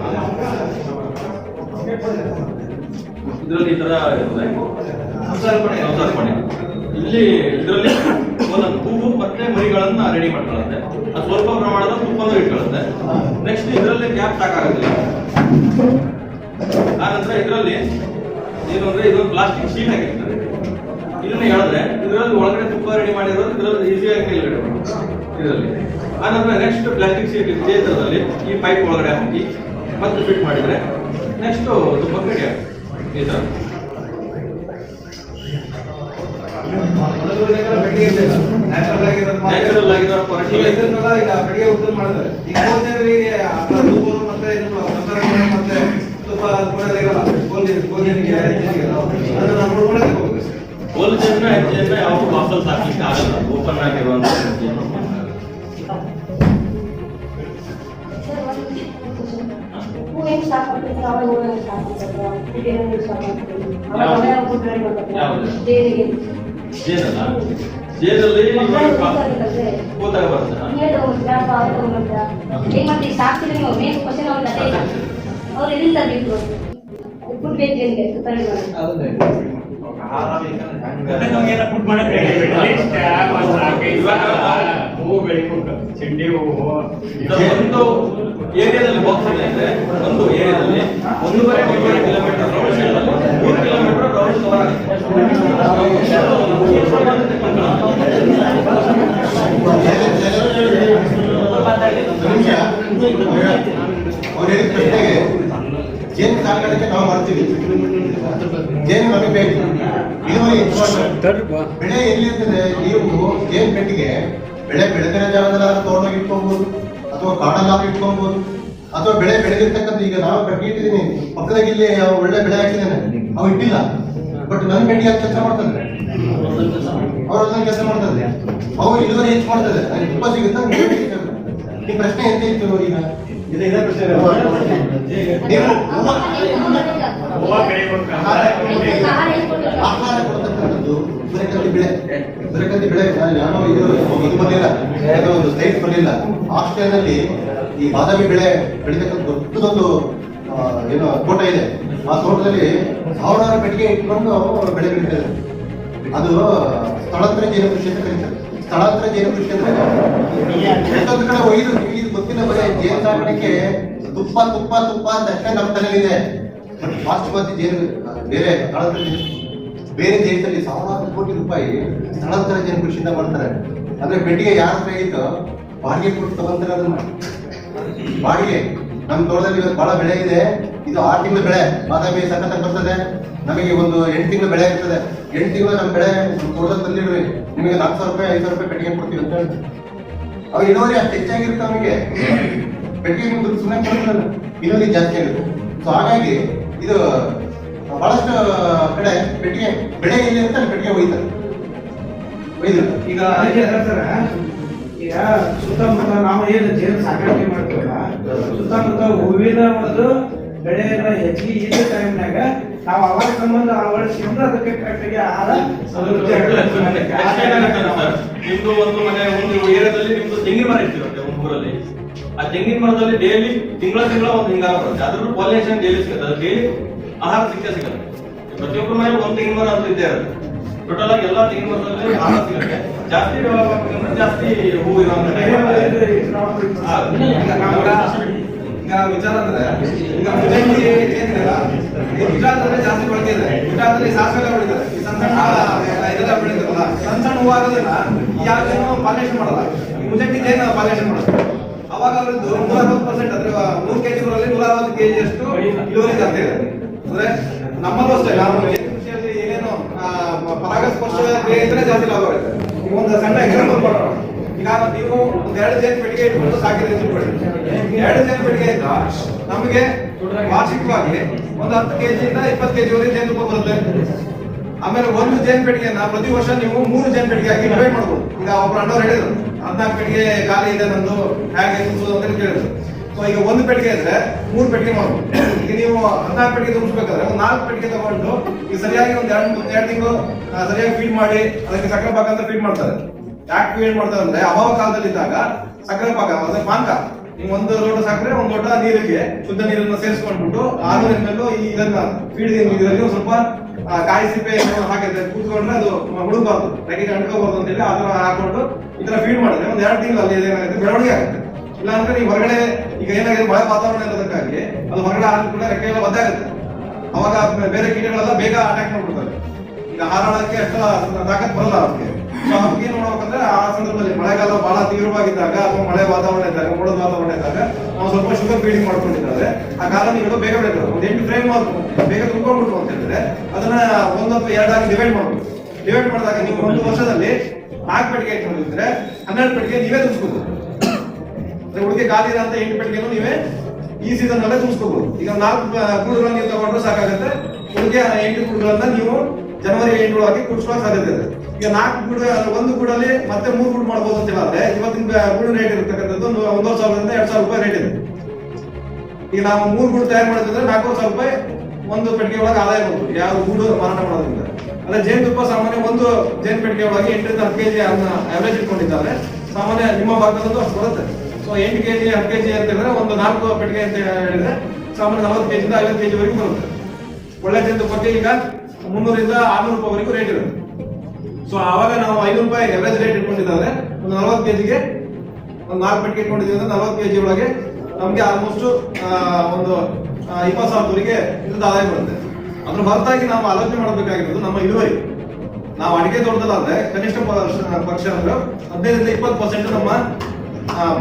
ಇದರಲ್ಲಿ ಈ ತರ ಇರ್ತದೆ. ಅವಸರ್ಪಣೆ ಇಲ್ಲಿ ಇದರಲ್ಲಿ ಒಂದೊಂದು ಹೂವು ಮತ್ತೆ ಮರಿಗಳನ್ನ ರೆಡಿ ಮಾಡ್ಕೊಳ್ಳುತ್ತೆ. ಅದು ಸ್ವಲ್ಪ ಪ್ರಮಾಣದ ತುಪ್ಪನೂ ಇಟ್ಕೊಳ್ಳುತ್ತೆ. ನೆಕ್ಸ್ಟ್ ಇದರಲ್ಲಿ ಗ್ಯಾಪ್ ಸಾಕಾಗುತ್ತಿಲ್ಲ. ಆ ನಂತರ ಇದರಲ್ಲಿ ಏನು ಅಂದ್ರೆ ಇದೊಂದು ಪ್ಲಾಸ್ಟಿಕ್ ಶೀಟ್ ಆಗಿರ್ತದೆ. ಇದನ್ನ ಹೇಳಿದ್ರೆ ಇದರಲ್ಲಿ ಒಳಗಡೆ ತುಪ್ಪ ರೆಡಿ ಮಾಡಿರೋದು ಇದರಲ್ಲಿ ಈಸಿಯಾಗಿ ಮೇಲ್ಗಡೆ ಇದರಲ್ಲಿ. ಆ ನಂತರ ನೆಕ್ಸ್ಟ್ ಪ್ಲಾಸ್ಟಿಕ್ ಶೀಟ್ ಛೇದದಲ್ಲಿ ಈ ಪೈಪ್ ಒಳಗಡೆ ಹಾಕಿ ಮತ್ತೆ ಫಿಟ್ ಮಾಡಿದ್ರೆ ನೆಕ್ಸ್ಟ್ ತುಪ್ಪ ರೆಡಿ ಆಗುತ್ತೆ. ಈ ತರ ನ್ಯಾಚುರಲ್ ಆಗಿರೋ ಕೋಲ್ ಜನ ಹೆಜ್ಜೆಯನ್ನ ಯಾವ ವಾಪಸ್ ಹಾಕ್ಲಿಕ್ಕೆ ಆಗಲ್ಲ. ಓಪನ್ ಆಗಿರುವಂತ ಜೇನಲ್ಲ, ಜೇನಲ್ಲಿ ಕೂತಾಗ ಬರುತ್ತೆ. ಒಂದು ಏರಿಯಾದಲ್ಲಿ ಬಾಕ್ಸ್ ಇದೆ ಅಂದ್ರೆ ಒಂದು ಏರಿಯಾದಲ್ಲಿ 1.5 ಕಿಲೋಮೀಟರ್ ರೌಂಡ್ ಸೈಡಲ್ಲಿ 3 ಕಿಲೋಮೀಟರ್ ರೌಂಡ್ ಕವರ್ ಆಗುತ್ತೆ. ಜೇನು ಸಾಕಾಣಿಕೆ ನಾವು ಮಾಡ್ತೀವಿ. ಜೇನು ನಮಗೆ ಬೇಕು, ಇಳುವರಿ ಇಂಪಾರ್ಟೆಂಟ್. ಬೆಳೆ ಎಲ್ಲಿ ಇರ್ತದೆ, ನೀವು ಜೇನು ಪೆಟ್ಟಿಗೆ ಬೆಳೆ ಬೆಳೆದಿರೋ ಜಾಗದಲ್ಲಿ ತೋಟವಾಗಿ ಇಟ್ಕೊಬಹುದು, ಅಥವಾ ಕಾಡಲ್ಲಾದ್ರೂ ಇಟ್ಕೊಬಹುದು, ಅಥವಾ ಬೆಳೆ ಬೆಳೆದಿರ್ತಕ್ಕಂಥ ಈಗ ನಾವು ಪೆಟ್ಟಿಗೆ ಇಟ್ಟಿದ್ದೀನಿ ಪಕ್ಕದಾಗ ಇಲ್ಲಿ ಒಳ್ಳೆ ಬೆಳೆ ಹಾಕಿದ್ದೇನೆ, ಅವು ಇಟ್ಟಿಲ್ಲ. ಬಟ್ ನನ್ನ ಪೆಟ್ಟಿಗೆ ಕೆಲಸ ಮಾಡ್ತದೆ, ಅವ್ರು ಅದನ್ನ ಕೆಲಸ ಮಾಡ್ತದೆ, ಅವು ಇಳುವರಿ ಹೆಚ್ಚು ಮಾಡ್ತದೆ, ನನಗೆ ತುಪ್ಪ ಸಿಗುತ್ತೆ. ಈ ಪ್ರಶ್ನೆ ಎಂತ ಇತ್ತು ಈಗ? ಇದೇ ಪ್ರಶ್ನೆ. ಆಹಾರ ಕೊಡ್ತಕ್ಕಂಥದ್ದು ಸೂರ್ಯಕಾಂತಿ ಬೆಳೆ, ಸೂರ್ಯಕಾಂತಿ ಬೆಳೆ ನಾನು ಇದು ಬಂದಿಲ್ಲ, ಒಂದು ಸ್ಲೈಡ್ ಬರಲಿಲ್ಲ. ಆಸ್ಟ್ರೇಲಿಯಾದಲ್ಲಿ ಈ ಬಾದಾಮಿ ಬೆಳೆ ಬೆಳೀತಕ್ಕಂಥ ದೊಡ್ಡದೊಂದು ಏನು ತೋಟ ಇದೆ. ಆ ತೋಟದಲ್ಲಿ 1000 ಪೆಟ್ಟಿಗೆ ಇಟ್ಕೊಂಡು ಬೆಳೆ ಬೆಳೀತಾರೆ. ಅದು ಸ್ಥಳಾಂತರ ಜೇನು ಕೃಷಿ ಅಂತ ಕರೀತಾರೆ. ಸ್ಥಳಾಂತರ ಜೇನು ಕೃಷಿ ಅಂದ್ರೆ ಎಷ್ಟೊಂದು ಕಡೆ ಒಯ್ದು ನಿಮಗೆ ಗೊತ್ತಿಲ್ಲ, ಬರೀ ಜೇನು ಸಾಕಾಣಿಕೆ ತುಪ್ಪ ತುಪ್ಪ ತುಪ್ಪ ಅಂತಷ್ಟೇ ನಮ್ಮ ತಲೆಯಲ್ಲಿದೆ. ಬಟ್ ಪಾಶ್ಚಿಮಾತ್ಯ ಜೇನು ಬೇರೆ ಬೇರೆ ದೇಶದಲ್ಲಿ ಸಾವಿರಾರು ಕೋಟಿ ರೂಪಾಯಿ ಸ್ಥಳಾಂತರ ಜೇನು ಕೃಷಿಯಿಂದ ಮಾಡ್ತಾರೆ. ಅಂದ್ರೆ ಬೆಟ್ಟಿಗೆ ಯಾರ ಹತ್ರ ಇತ್ತು ಬಾಡಿಗೆ ಕೊಟ್ಟು ತಗೊಂತಾರೆ ಅದನ್ನ. ಬಾಡಿಗೆ ನಮ್ಮ ತೋಟದಲ್ಲಿ ಇವತ್ತು ಬಹಳ ಬೆಳೆ ಇದೆ. ಇದು 6 ತಿಂಗಳ ಬೆಳೆ, ಬಾದಾಮಿ ಸಖತ್ತಾಗಿ ಬರ್ತದೆ. ನಮಗೆ ಒಂದು 8 ತಿಂಗಳ ಬೆಳೆ ಇರ್ತದೆ. 8 ತಿಂಗಳು ನಮ್ಮ ಬೆಳೆ ತೋಟದಲ್ಲಿ ತಂದಿಡ್ರಿ, ನಿಮಗೆ 4,000 ರೂಪಾಯಿ 5,000 ರೂಪಾಯಿ ಪೆಟ್ಟಿಗೆ ಕೊಡ್ತೀವಿ ಅಂತ ಹೇಳಿ. ಅವಾಗ ಇಳುವರಿ ಅಷ್ಟು ಹೆಚ್ಚಾಗಿರುತ್ತೆ. ಅವನಿಗೆ ಪೆಟ್ಟಿಗೆ ನಿಮ್ದು ಸುಮ್ಮನೆ ಕೊಡ್ತಾರೆ, ಇಳುವರಿ ಜಾಸ್ತಿ ಆಗುತ್ತೆ. ಸೊ ಹಾಗಾಗಿ ಇದು ಬಹಳಷ್ಟು ಕಡೆ ಪೆಟ್ಟಿಗೆ ಬೆಳೆ ಎಲ್ಲಿ ಅಂತ ಪೆಟ್ಟಿಗೆ ಒಯ್ತಾರೆ. ಈಗ ಅದಕ್ಕೆ ಹೇಳ್ತಾರೆ, ಈಗ ಸುತ್ತಮುತ್ತ ನಾವು ಏನು ಜೇನು ಸಾಕಾಣಿಕೆ ಮಾಡ್ತೀವಲ್ಲ, ಸುತ್ತಮುತ್ತ ಹೂವಿನ ಒಂದು ಬೆಳೆ ಎಲ್ಲ ಹೆಚ್ಚಿಗೆ ಇದ್ದ ಟೈಮ್ನಾಗ ನಾವು ಅವಾಗ ಸಂಬಂಧ ಅಳವಡಿಸಿಕೊಂಡು ಅದಕ್ಕೆ ಕರೆಕ್ಟಾಗಿ ಆಹಾರ ನಿಮ್ದು ಒಂದು ಮನೆ ಒಂದು ಏರಿಯಾದಲ್ಲಿ ನಿಮ್ದು ತೆಂಗಿನ ಮರ ಇರ್ತಿರುತ್ತೆ ಒಂದು ಊರಲ್ಲಿ. ಆ ತೆಂಗಿನ ಮರದಲ್ಲಿ ಡೈಲಿ ತಿಂಗಳ ಒಂದು ಹಿಂಗಾರ ಬರುತ್ತೆ. ಅದ್ರದ್ದು ಪಾಲಿನೇಷನ್ ಡೈಲಿ ಸಿಗುತ್ತೆ. ಅದು ಡೈಲಿ ಆಹಾರ ಸಿಗುತ್ತೆ. ಪ್ರತಿಯೊಬ್ಬರ ಮನೆ ಒಂದು ತೆಂಗಿನ ಮರ ಅಂತ ಇದ್ದೇ ಇರುತ್ತೆ. ಟೋಟಲ್ ಆಗಿ ಎಲ್ಲಾ ತೆಂಗಿನ ಮರದಲ್ಲಿ ಆಹಾರ ಸಿಗುತ್ತೆ. ಜಾಸ್ತಿ ಡೆವಲಪ್ ಆಗ್ಬೇಕಂದ್ರೆ ಜಾಸ್ತಿ ಹೂ ಇರುವಂತ ಈಗ ವಿಚಾರ ಅಂದ್ರೆ ಈಗ ಮುಜಂಗಿ ಏನಿಲ್ಲ, ಗುಜರಾತಲ್ಲಿ ಜಾಸ್ತಿ ಬಳಕೆ ಇದೆ. ಗುಜರಾತಲ್ಲಿ ಸಾಸಿವೆ ಬೆಳಿತಾರೆ, ಈ ಸಣ್ಣ ಸಣ್ಣ ಇದೆಲ್ಲ ಬೆಳಿತಾರಲ್ಲ, ಸಣ್ಣ ಸಣ್ಣ ಹೂ ಆಗೋದಿಲ್ಲ. ಯಾವ್ದೇನು ಪಾಲಿನೇಷನ್ ಮಾಡಲ್ಲ, ಈ ಮುಜಂಗಿ ಜೇನು ಪಾಲಿನೇಷನ್ ಮಾಡುತ್ತೆ. ಅವಾಗ ಅವ್ರದ್ದು 160% ಅಂದ್ರೆ 3 kg ಊರಲ್ಲಿ 160 kg ಅಷ್ಟು ಇಳುವರಿ ಜಾಸ್ತಿ ಇದೆ. ಅಂದ್ರೆ ನಮ್ಮಲ್ಲೂ ಅಷ್ಟೇ, ನಾವು ಕೃಷಿಯಲ್ಲಿ ಏನೇನು ಪರಾಗಸ್ಪರ್ಶ ಕ್ರಿಯೆ ಇದ್ರೆ ಜಾಸ್ತಿ ಲಾಭ ಆಗುತ್ತೆ. ಈಗ ಒಂದು ಸಣ್ಣ ಎಕ್ಸಾಂಪಲ್ ಕೊಡೋಣ. ಈಗ ನೀವು ಒಂದ್ 2 ಜೇನು ಪೆಟ್ಟಿಗೆ ಇಟ್ಕೊಂಡು ಸಾಕಿದ್ರೆ 2 ಜೇನು ಪೆಟ್ಟಿಗೆ ಇಂದ ನಮಗೆ ವಾರ್ಷಿಕವಾಗಿ ಒಂದು 10 kg ಇಂದ 20 kg ವರೆಗೆ ಜೇನುತುಪ್ಪ ಬರುತ್ತೆ. ಆಮೇಲೆ ಒಂದು ಜೇನು ಪೆಟ್ಟಿಗೆನ ಪ್ರತಿ ವರ್ಷ ನೀವು 3 ಜೇನು ಪೆಟ್ಟಿಗೆ ಆಗಿ ಡಿವೈಡ್ ಮಾಡ್ಬೋದು. ಈಗ ಒಬ್ರು ಅಣ್ಣವ್ರು ಹೇಳಿದ್ರು 14 ಪೆಟ್ಟಿಗೆ ಖಾಲಿ ಇದೆ ನಂದು, ಹೇಗೆ ತುಂಬಿಸೋದು ಅಂತ ಕೇಳಿದ್ರು. ಸೊ ಈಗ ಒಂದು ಪೆಟ್ಟಿಗೆ ಇದ್ರೆ 3 ಪೆಟ್ಟಿಗೆ ಮಾಡ್ಬೋದು. ಈಗ ನೀವು 14 ಪೆಟ್ಟಿಗೆ ತುಂಬಿಸ್ಬೇಕಾದ್ರೆ ಒಂದು 4 ಪೆಟ್ಟಿಗೆ ತಗೊಂಡು ಈಗ ಸರಿಯಾಗಿ ಒಂದು 2 ತಿಂಗಳು ಸರಿಯಾಗಿ ಫೀಡ್ ಮಾಡಿ ಅದಕ್ಕೆ ಸಕ್ಕರೆ ಪಾಕ ಅಂತ ಫೀಡ್ ಮಾಡ್ತಾರೆ. ಯಾಕೆ ಫೀಡ್ ಮಾಡ್ತಾರೆ ಅಂದ್ರೆ ಅಭಾವ ಕಾಲದಲ್ಲಿ ಇದ್ದಾಗ ಸಕ್ಕರೆ ಪಾಕ ಅಂದ್ರೆ ಪಾನಕ, ನೀವು 1 ಲೋಟ ಸಕ್ಕರೆ 1 ಲೋಟ ನೀರಿಗೆ ಶುದ್ಧ ನೀರನ್ನು ಸೇರಿಸ್ಕೊಂಡ್ಬಿಟ್ಟು 600 ml ಇದನ್ನ ಫೀಡ್ ಇದರಲ್ಲಿ ಸ್ವಲ್ಪ ಕಾಯಿ ಸಿಪ್ಪೆ ಹಾಕಿದ್ರೆ ಕೂತ್ಕೊಂಡ್ರೆ ಅದು ಹುಡುಗಬಾರ್ದು, ಕೈಗೆ ಅಂಟ್ಕೋಬಾರ್ದು ಅಂತ ಹೇಳಿ ಅದನ್ನ ಹಾಕೊಂಡು ಈ ತರ ಫೀಡ್ ಮಾಡಿದ್ರೆ ಒಂದು 2 ತಿಂಗಳು ಅಲ್ಲಿ ಏನಾಗುತ್ತೆ ಬೆಳವಣಿಗೆ ಆಗುತ್ತೆ. ಇಲ್ಲ ಅಂದ್ರೆ ನೀವು ಹೊರಗಡೆ ಈಗ ಏನಾಗಿದೆ ಮಳೆ ವಾತಾವರಣ ಇರೋದಕ್ಕಾಗಿ ಅದು ಹೊರಗಡೆ ಹಾಕಿ ಕೂಡ ರೆಕ್ಕೆ ಎಲ್ಲ ಒದ್ದಾಗುತ್ತೆ. ಅವಾಗ ಬೇರೆ ಕೀಟಗಳೆಲ್ಲ ಬೇಗ ಅಟ್ಯಾಕ್ ಮಾಡ್ಬಿಡ್ತಾರೆ. ಈಗ ಹಾರಾಡಕ್ಕೆ ಅಷ್ಟು ತಾಕತ್ ಬರಲ್ಲ ಅದಕ್ಕೆ. ಸೊ ಅದಕ್ಕೆ ಏನ್ ಮಾಡ್ಬೇಕಂದ್ರೆ ಆ ಸಂದರ್ಭದಲ್ಲಿ ಮಳೆಗಾಲ ಬಹಳ ತೀವ್ರವಾಗಿದ್ದಾಗ ಅಥವಾ ಮಳೆ ವಾತಾವರಣ ಇದ್ದಾಗ, ಮೋಡದ ವಾತಾವರಣ ಇದ್ದಾಗ ನಾವು ಸ್ವಲ್ಪ ಶುಗರ್ ಫೀಡಿಂಗ್ ಮಾಡ್ಕೊಂಡಿದ್ದಾರೆ. ಆ ಕಾಲನಿಗಳು ಬೇಗ ಬೆಳೀತಾರೆ. ಒಂದು 8 ಫ್ರೇಮ್ ಬೇಗ ತುಂಬಿಕೊಂಡ್ಬಿಟ್ಟು ಅಂತ ಹೇಳಿದ್ರೆ ಅದನ್ನ 1 ಅಥವಾ 2 ಆಗಿ ಡಿವೈಡ್ ಮಾಡ್ಬೋದು. ಡಿವೈಡ್ ಮಾಡಿದಾಗ ನೀವು 1 ವರ್ಷದಲ್ಲಿ 4 ಪೆಟ್ಟಿಗೆ ಇಟ್ಕೊಂಡಿದ್ರೆ 12 ಪೆಟ್ಟಿಗೆ ನೀವೇ ತುಂಬಿಸ್ಬೋದು. ಉಳಿಕೆ ಖಾಲಿ ಇರೋಂತ 8 ಪೆಟ್ಟಿಗೆನೂ ನೀವೇ ಈ ಸೀಸನ್ ಅಲ್ಲೇ ತುಂಬಿಸ್ಕೋಬಹುದು. ಈಗ 4 ಗೂಡುಗಳನ್ನ ನೀವು ತಗೊಂಡ್ರೆ ಸಾಕಾಗುತ್ತೆ. ಉಳಿಕೆ 8 ಗೂಡುಗಳನ್ನ ನೀವು ಜನವರಿ 8 ಒಳಗೆ ಕುಡಿಸುವ ಸಾಧ್ಯತೆ ಇದೆ. ಈಗ 4 ಗೂಡು, 1 ಗೂಡಲ್ಲಿ ಮತ್ತೆ 3 ಗೂಡು ಮಾಡಬಹುದು ಅಂತ ಹೇಳಿದ್ರೆ ಇವತ್ತಿನ ಗೂಡು ರೇಟ್ ಇರತಕ್ಕಂಥದ್ದು 1,500 ರಿಂದ 2,000 ರೂಪಾಯಿ ರೇಟ್ ಇದೆ. ಈಗ ನಾವು 3 ಗೂಡು ತಯಾರು ಮಾಡಿದ್ರೆ 4,000 ರೂಪಾಯಿ ಒಂದು ಪೆಟ್ಟಿಗೆ ಒಳಗೆ ಆದಾಯ ಬರುತ್ತೆ ಯಾವ ಗೂಡು ಮಾರಾಟ ಮಾಡೋದ್ರಿಂದ. ಅದೇ ಜೇನುತುಪ್ಪ ಸಾಮಾನ್ಯ ಒಂದು ಜೇನು ಪೆಟ್ಟಿಗೆ ಒಳಗೆ 8 ರಿಂದ 10 kg ಅವರೇಜ್ ಇಟ್ಕೊಂಡಿದ್ದಾರೆ. ಸಾಮಾನ್ಯ ನಿಮ್ಮ ಭಾಗದಲ್ಲೂ ಅಷ್ಟು ಬರುತ್ತೆ. ಸೊ 8 kg 10 kg ಅಂತ ಹೇಳಿದ್ರೆ ಒಂದು 4 ಪೆಟ್ಟಿಗೆ ಅಂತ ಹೇಳಿದ್ರೆ ಸಾಮಾನ್ಯ 40 kg ಇಂದ 50 kg ವರೆಗೂ ಬರುತ್ತೆ. ಒಳ್ಳೆ ಜೇನುತುಪ್ಪಕ್ಕೆ ಈಗ 300 ರಿಂದ 600 ರೂಪಾಯಿ ವರೆಗೂ ರೇಟ್ ಇರುತ್ತೆ. ಸೊ ಆವಾಗ ನಾವು 500 ರೂಪಾಯಿ ಅವರೇಜ್ ರೇಟ್ ಇಟ್ಕೊಂಡಿದ್ದಾರೆ. ಒಂದು 40 kg ಒಂದು 4 ಪೆಟ್ಟಿಗೆ ಇಟ್ಕೊಂಡಿದ್ದೀವಿ ಅಂದ್ರೆ 40 kg ಒಳಗೆ ನಮ್ಗೆ ಆಲ್ಮೋಸ್ಟ್ ಒಂದು 20,000 ವರೆಗೆ ಇದ್ರದ್ದು ಆದಾಯ ಬರುತ್ತೆ. ಅದ್ರ ಹೊರತಾಗಿ ನಾವು ಆಲೋಚನೆ ಮಾಡಬೇಕಾಗಿರೋದು ನಮ್ಮ ಇಳುವರಿ. ನಾವು ಅಡಿಕೆ ತೋಟದಲ್ಲಾದ್ರೆ ಕನಿಷ್ಠ ಪಕ್ಷ ಅಂದ್ರೆ 15 ರಿಂದ 20% ನಮ್ಮ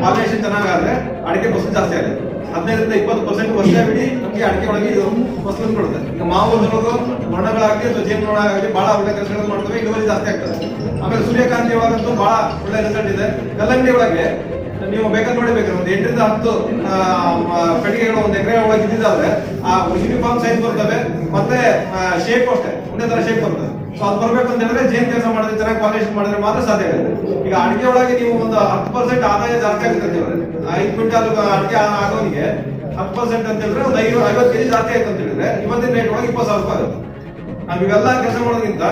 ಪಾಲಿನೇಷನ್ ಚೆನ್ನಾಗಾದ್ರೆ ಅಡಿಕೆ ಫಸಲು ಜಾಸ್ತಿ ಆಗುತ್ತೆ. 15 ರಿಂದ 20% ವರ್ಷವಿಡೀ ನಮಗೆ ಅಡಿಕೆ ಒಳಗೆ ಇದು ಫಸಲನ್ನು ಕೊಡುತ್ತೆ. ಈಗ ಮಾವು ಮಣ್ಣಗಳಾಗಲಿ ಅಥವಾ ಜೇನುನೊಣಗಳಾಗಲಿ ಬಹಳ ಒಳ್ಳೆ ಕೆಲಸಗಳನ್ನು ಮಾಡ್ತವೆ, ಇಳುವರಿ ಜಾಸ್ತಿ ಆಗ್ತದೆ. ಆಮೇಲೆ ಸೂರ್ಯಕಾಂತಿ ಒಳಗಂತೂ ಬಹಳ ಒಳ್ಳೆ ರಿಸಲ್ಟ್ ಇದೆ. ಕಲ್ಲಂಗಡಿ ಒಳಗೆ ನೀವು ಬೇಕಾದ್ರೆ ನೋಡಬೇಕು, ಒಂದು 8 ರಿಂದ 10 ಪೆಟ್ಟಿಗೆಗಳು ಒಂದು ಎಕರೆ ಒಳಗೆ ಇದ್ದಿದ್ದಾದ್ರೆ ಆ ಯೂನಿಫಾರ್ಮ್ ಸೈಜ್ ಬರ್ತವೆ, ಮತ್ತೆ ಶೇಪ್ ಅಷ್ಟೇ ಒಂದೇ ತರ ಶೇಪ್ ಬರ್ತದೆ. ಸೊ ಅದು ಬರ್ಬೇಕು ಅಂತ ಹೇಳಿದ್ರೆ ಜೇನ್ ಕೆಲಸ ಮಾಡಿದ್ರೆ ಚೆನ್ನಾಗಿ ಪಾಲಿನೇಷನ್ ಮಾಡಿದ್ರೆ ಮಾತ್ರ ಸಾಧ್ಯ ಆಗುತ್ತೆ. ಈಗ ಅಡಿಕೆ ಒಳಗೆ ನೀವು ಒಂದು 10% ಆದಾಯ ಜಾಸ್ತಿ ಆಗುತ್ತೆ ಅಂತ ಹೇಳಿದ್ರೆ 5 ಕ್ವಿಂಟಾಲ್ ಅಡಿಕೆ ಆಗೋನಿಗೆ 10% ಅಂತ ಹೇಳಿದ್ರೆ ಒಂದು 50 kg ಜಾಸ್ತಿ ಆಯ್ತು ಅಂತ ಹೇಳಿದ್ರೆ ಇವತ್ತಿನ ರೇಟ್ ಒಳಗೆ 20,000 ರೂಪಾಯಿ ಆಗುತ್ತೆ. ನಾವು ಇವೆಲ್ಲ ಕೆಲಸ ಮಾಡೋದ್ರಿಂದ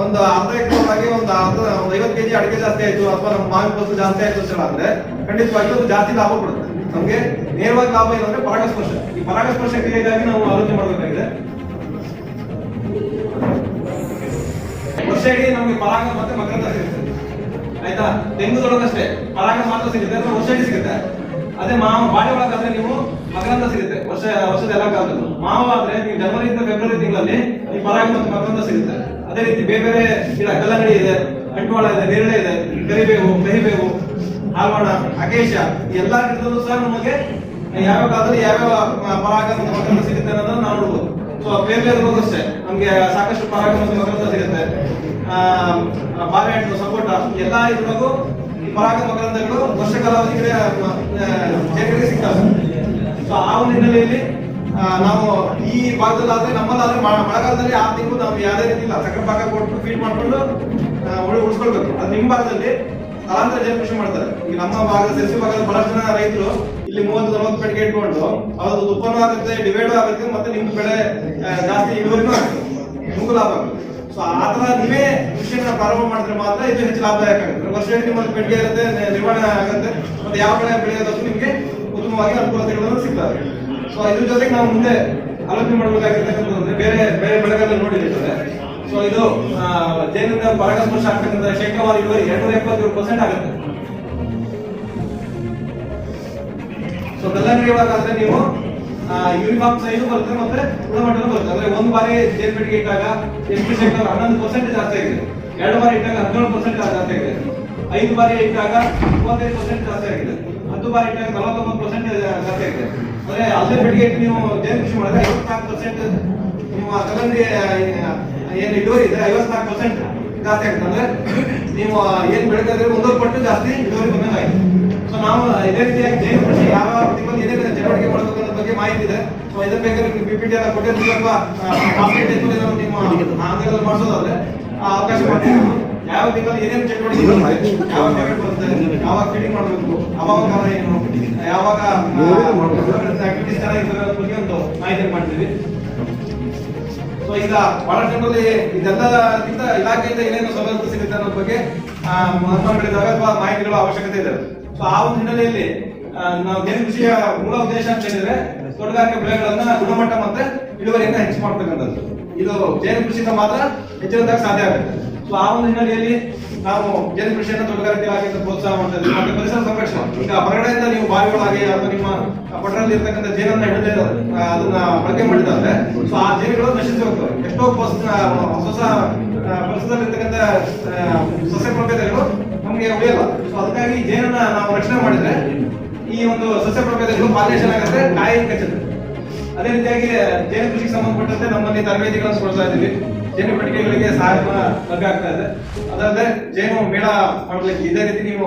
ಒಂದು ಅರ್ಧ ಎಕರೆ ಒಳಗೆ ಒಂದು 50 kg ಅಡಿಕೆ ಜಾಸ್ತಿ ಆಯ್ತು ಅಥವಾ ನಮ್ಮ ಮಾವಿನ ಫಸಲು ಜಾಸ್ತಿ ಆಯ್ತು ಅಂತ ಹೇಳಿದ್ರೆ ಖಂಡಿತವಾಗಿ ಒಂದು ಜಾಸ್ತಿ ಲಾಭ ಕೊಡುತ್ತೆ. ನಮಗೆ ನೇರವಾಗಿ ಲಾಭ ಏನಂದ್ರೆ ಪರಾಗಸ್ಪರ್ಶ. ಈ ಪರಾಗಸ್ಪರ್ಶ ಕ್ರಿಯೆಗಾಗಿ ನಾವು ಆಲೋಚನೆ ಮಾಡಬೇಕಾಗಿದೆ. ವರ್ಷ ಇಡೀ ನಮಗೆ ಪರಾಗ ಮತ್ತೆ ಮಕರಂದ ಸಿಗುತ್ತೆ. ಆಯ್ತಾ, ತೆಂಗುದೊಳಗಷ್ಟೇ ಪರಾಗ ಮಾತ್ರ ಸಿಗುತ್ತೆ, ವರ್ಷ ಇಡೀ ಸಿಗುತ್ತೆ. ಅದೇ ಬಾಳೆ ಒಳಗಾದ್ರೆ ನೀವು ಮಕರಂದ ಸಿಗುತ್ತೆ ವರ್ಷದ ಎಲ್ಲ ಕಾಲದಲ್ಲೂ. ಮಾವು ಆದ್ರೆ ನೀವು ಜನವರಿಯಿಂದ ಫೆಬ್ರವರಿ ತಿಂಗಳಲ್ಲಿ ಈ ಪರಾಗ ಮತ್ತು ಮಕರಂದ ಸಿಗುತ್ತೆ. ಅದೇ ರೀತಿ ಬೇರೆ ಬೇರೆ ಗಿಡ, ಕಲ್ಲಂಗಡಿ ಇದೆ, ಅಂಟುವಾಳ ಇದೆ, ನೇರಳೆ ಇದೆ, ಕರಿಬೇವು, ಕಹಿಬೇವು, ಹಾಲ್ವಾಣ, ಅಕೇಶ, ಎಲ್ಲಾ ಗಿಡದಲ್ಲೂ ಸಹ ನಮಗೆ ಯಾವ ಕಾಲದಲ್ಲಿ ಯಾವ್ಯಾವ ಪರಾಗ ಮತ್ತು ಮಕರಂದ ಸಿಗುತ್ತೆ ಅನ್ನೋದನ್ನ ನಾವು ನೋಡ್ಬೋದು. ಸೊ ಬೇರೆ ಬೇರೆ ಅಷ್ಟೇ ನಮ್ಗೆ ಸಾಕಷ್ಟು ಪರಾಗ ಮತ್ತು ಮಕರಂದ ಸಿಗುತ್ತೆ. ಬಾಳೆಹಣ್ಣು, ಸಪೋಟ ಎಲ್ಲಾ ಇದ್ರೊಳಗೂ ಈ ಪರಾಗ ಮಕರಂದಗಳು ವರ್ಷ ಕಾಲಾವಧಿಗೆ ಜೇನುಗಳಿಗೆ ಸಿಗ್ತವೆ. ಸೊ ಆ ಒಂದು ಹಿನ್ನೆಲೆಯಲ್ಲಿ ನಾವು ಈ ಭಾಗದಲ್ಲಾದ್ರೆ ನಮ್ಮಲ್ಲಾದ್ರೆ ಮಳೆಗಾಲದಲ್ಲಿ 6 ತಿಂಗಳು ನಾವು ಯಾವುದೇ ರೀತಿ ಇಲ್ಲ ಸಕ್ಕರೆ ಪಾಕ ಕೊಟ್ಟು ಫೀಡ್ ಮಾಡ್ಕೊಂಡು ಉಳಿಸ್ಕೊಳ್ಬೇಕು. ಅದು ನಿಮ್ಮ ಭಾಗದಲ್ಲಿ ಸ್ಥಳಾಂತರ ಜೇನು ಕೃಷಿ ಮಾಡ್ತಾರೆ. ಈಗ ನಮ್ಮ ಭಾಗದ ಸೆಸಿ ಭಾಗದ ಬಹಳಷ್ಟು ಜನ ರೈತರು ಇಲ್ಲಿ 30-40 ಪೆಟ್ಟಿಗೆ ಇಟ್ಕೊಂಡು ಅವ್ರದ್ದು ಉತ್ಪನ್ನ ಆಗುತ್ತೆ, ಡಿವೈಡ್ ಆಗುತ್ತೆ, ಮತ್ತೆ ನಿಮ್ಗೆ ಬೆಳೆ ಜಾಸ್ತಿ ಇಳುವರಿನೂ ಆಗುತ್ತೆ, ನಿಮಗೂ ಲಾಭ ಆಗುತ್ತೆ. ಸೊ ಆ ತರ ನೀವೇ ಕೃಷಿಯನ್ನ ಪ್ರಾರಂಭ ಮಾಡಿದ್ರೆ ಮಾತ್ರ ಇದು ಹೆಚ್ಚು ಲಾಭದಾಯಕ ಆಗುತ್ತೆ. ವರ್ಷಕ್ಕೆ ನಿಮ್ಮಲ್ಲಿ ಪೆಟ್ಟಿಗೆ ಇರುತ್ತೆ, ನಿರ್ವಹಣೆ ಆಗುತ್ತೆ, ಮತ್ತೆ ಯಾವ ಬೆಳೆ ಬೆಳೆಯೋದಕ್ಕೂ ನಿಮಗೆ ಉತ್ತಮವಾಗಿ ಅನುಕೂಲತೆಗಳನ್ನು ಸಿಗ್ತವೆ. ಸೊ ಇದ್ರ ಜೊತೆಗೆ ನಾವು ಮುಂದೆ ಆಲೋಚನೆ ಮಾಡಬೇಕಾಗಿರ್ತಕ್ಕಂಥದ್ದು ಬೇರೆ ಬೇರೆ ಬೆಳೆಗಳನ್ನು ನೋಡಿರ್ತದೆ. ಸೊ ಇದು ಜೇನಿಂದ ಪರಾಗಸ್ಪರ್ಶ ಆಗ್ತಕ್ಕಂಥ ಶೇಕಡಾವಾರು ಇಳುವರಿ 277% ಆಗುತ್ತೆ. ಸೊ ಕಲ್ಲಂಗಡಿ ಒಳಗಾದ್ರೆ ನೀವು ಯೂನಿಫಾರ್ಮ್ ಸೈಜು ಬರುತ್ತೆ ಮತ್ತೆ ಗುಣಮಟ್ಟನೂ ಬರುತ್ತೆ. ಅಂದ್ರೆ ಒಂದು ಬಾರಿ ಜೇನು ಪೆಟ್ಟಿಗೆ ಇಟ್ಟಾಗ ಎಷ್ಟು ಶೇಕಡಾ 11% ಜಾಸ್ತಿ ಆಗಿದೆ, 2 ಬಾರಿ ಇಟ್ಟಾಗ 17% ಜಾಸ್ತಿ ಆಗಿದೆ, 5 ಬಾರಿ ಇಟ್ಟಾಗ 35% ಜಾಸ್ತಿ ಆಗಿದೆ, 10 ಬಾರಿ ಇಟ್ಟಾಗ 49% ಜಾಸ್ತಿ ಆಗಿದೆ. ಅಂದ್ರೆ ಅದೇ ಪೆಟ್ಟಿಗೆ ಇಟ್ಟು ನೀವು ಜೇನು ಕೃಷಿ ಮಾಡಿದ್ರೆ 54% ನಿಮ್ಮ ಕಲ್ಲಂಗಡಿ ಏನು ಇಳುವರಿ ಇದೆ 54% ಜಾಸ್ತಿ ಆಗುತ್ತೆ. ಅಂದ್ರೆ ನೀವು ಏನ್ ಬೆಳೆದ್ರೆ 1 ಪಟ್ಟು ಜಾಸ್ತಿ ಇಳುವರಿ ಬಂದಂಗಾಯ್ತು. ಸೊ ನಾವು ಇದೇ ರೀತಿಯಾಗಿ ಜೇನು ಕೃಷಿ ಯಾವ ತಿಂಗಳು ಏನೇನು ಚಟುವಟಿಕೆ ಮಾಡಬೇಕು ಅನ್ನೋ ಬಗ್ಗೆ ಮಾಹಿತಿ ಇದೆ. ಸೊ ಇದನ್ನ ಬೇಕಾದ್ರೆ PPT ಎಲ್ಲ ಕೊಟ್ಟಿರ್ತೀವಿ ಅಥವಾ ನಿಮ್ಮ ಆಂಗ್ಲದಲ್ಲಿ ಮಾಡಿಸೋದಾದ್ರೆ ಅವಕಾಶ ಮಾಡ್ತೀವಿ. ಯಾವ ತಿಂಗಳಲ್ಲಿ ಏನೇನು ಚಟುವಟಿಕೆ ಬರುತ್ತೆ, ಯಾವಾಗ ಪೇಮೆಂಟ್ ಬರುತ್ತೆ, ಯಾವಾಗ ಫೀಡಿಂಗ್ ಮಾಡಬೇಕು, ಅವಾಗ ಕಾಲ ಏನು, ಯಾವಾಗ ಆಕ್ಟಿವಿಟೀಸ್ ಚೆನ್ನಾಗಿರ್ತದೆ ಅನ್ನೋ ಬಗ್ಗೆ ಒಂದು ಮಾಹಿತಿ ಮಾಡ್ತೀವಿ. ಸೊ ಈಗ ಬಹಳ ಜನರಲ್ಲಿ ಇದೆಲ್ಲಕ್ಕಿಂತ ಇಲಾಖೆಯಿಂದ ಏನೇನು ಸವಲತ್ತು ಸಿಗುತ್ತೆ ಅನ್ನೋ ಬಗ್ಗೆ ಮಾತನಾಡಿದಾಗ ಅಥವಾ ಮಾಹಿತಿಗಳ ಅವಶ್ಯಕತೆ ಇದೆ. ಸೊ ಆ ಒಂದು ಹಿನ್ನೆಲೆಯಲ್ಲಿ ನಾವು ಜೇನು ಕೃಷಿಯ ಮೂಲ ಉದ್ದೇಶ ಅಂತ ಹೇಳಿದ್ರೆ ತೋಟಗಾರಿಕೆ ಬೆಳೆಗಳನ್ನ ಗುಣಮಟ್ಟ ಮತ್ತೆ ಇಳುವರಿಯನ್ನ ಹೆಚ್ಚು ಮಾಡ್ತಕ್ಕಂಥದ್ದು. ಇದು ಜೇನು ಕೃಷಿಯಿಂದ ಮಾತ್ರ ಹೆಚ್ಚಿನದಾಗಿ ಸಾಧ್ಯ ಆಗುತ್ತೆ. ಸೊ ಆ ಒಂದು ಹಿನ್ನೆಲೆಯಲ್ಲಿ ನಾವು ಜೇನು ಕೃಷಿಯನ್ನು ತೋಟಗಾರಿಕೆ ಇಲಾಖೆಯಿಂದ ಪ್ರೋತ್ಸಾಹ ಮಾಡ್ತಾ ಇದ್ದೀವಿ. ಮತ್ತೆ ಪರಿಸರ ಸಂರಕ್ಷಣೆ, ಈಗ ಹೊರಗಡೆಯಿಂದ ನೀವು ಬಾವಿಗಳಾಗಿ ಅಥವಾ ನಿಮ್ಮ ಪಟ್ಟಣದಲ್ಲಿ ಇರ್ತಕ್ಕಂಥ ಜೇನನ್ನ ಹಿಡಿದು ಅದನ್ನ ಬಳಕೆ ಮಾಡಿದ್ರೆ ಸೊ ಆ ಜೇನುಗಳು ನಶಿಸಿ ಹೋಗ್ತವೆ. ಎಷ್ಟೋ ಹೊಸ ಪರಿಸರದಲ್ಲಿ ಇರ್ತಕ್ಕಂಥ ಸಸ್ಯ ಪ್ರಭೇದಗಳು ನಮಗೆ ಉಳಿಯಲ್ಲ. ಸೊ ಅದಕ್ಕಾಗಿ ಜೇನನ್ನ ನಾವು ರಕ್ಷಣೆ ಮಾಡಿದ್ರೆ ಈ ಒಂದು ಸಸ್ಯ ಪ್ರಭೇದಗಳು ಪಾಲಿನೇಷನ್ ಆಗುತ್ತೆ, ಕಾಯಿ ಕಚ್ಚುತ್ತೆ. ಅದೇ ರೀತಿಯಾಗಿ ಜೇನು ಕೃಷಿಗೆ ಸಂಬಂಧಪಟ್ಟಂತೆ ನಮ್ಮಲ್ಲಿ ತರಬೇತಿಗಳನ್ನು ಕೊಡ್ತಾ ಇದ್ದೀವಿ. ಜೇನು ಪೆಟ್ಟಿಗೆಗಳಿಗೆ ಸಹಾಯ ಲಭ್ಯ ಆಗ್ತಾ ಇದೆ. ಅದಲ್ಲದೆ ಜೇನು ಮೇಳ ಮಾಡ್ಲಿಕ್ಕೆ ಇದೇ ರೀತಿ ನೀವು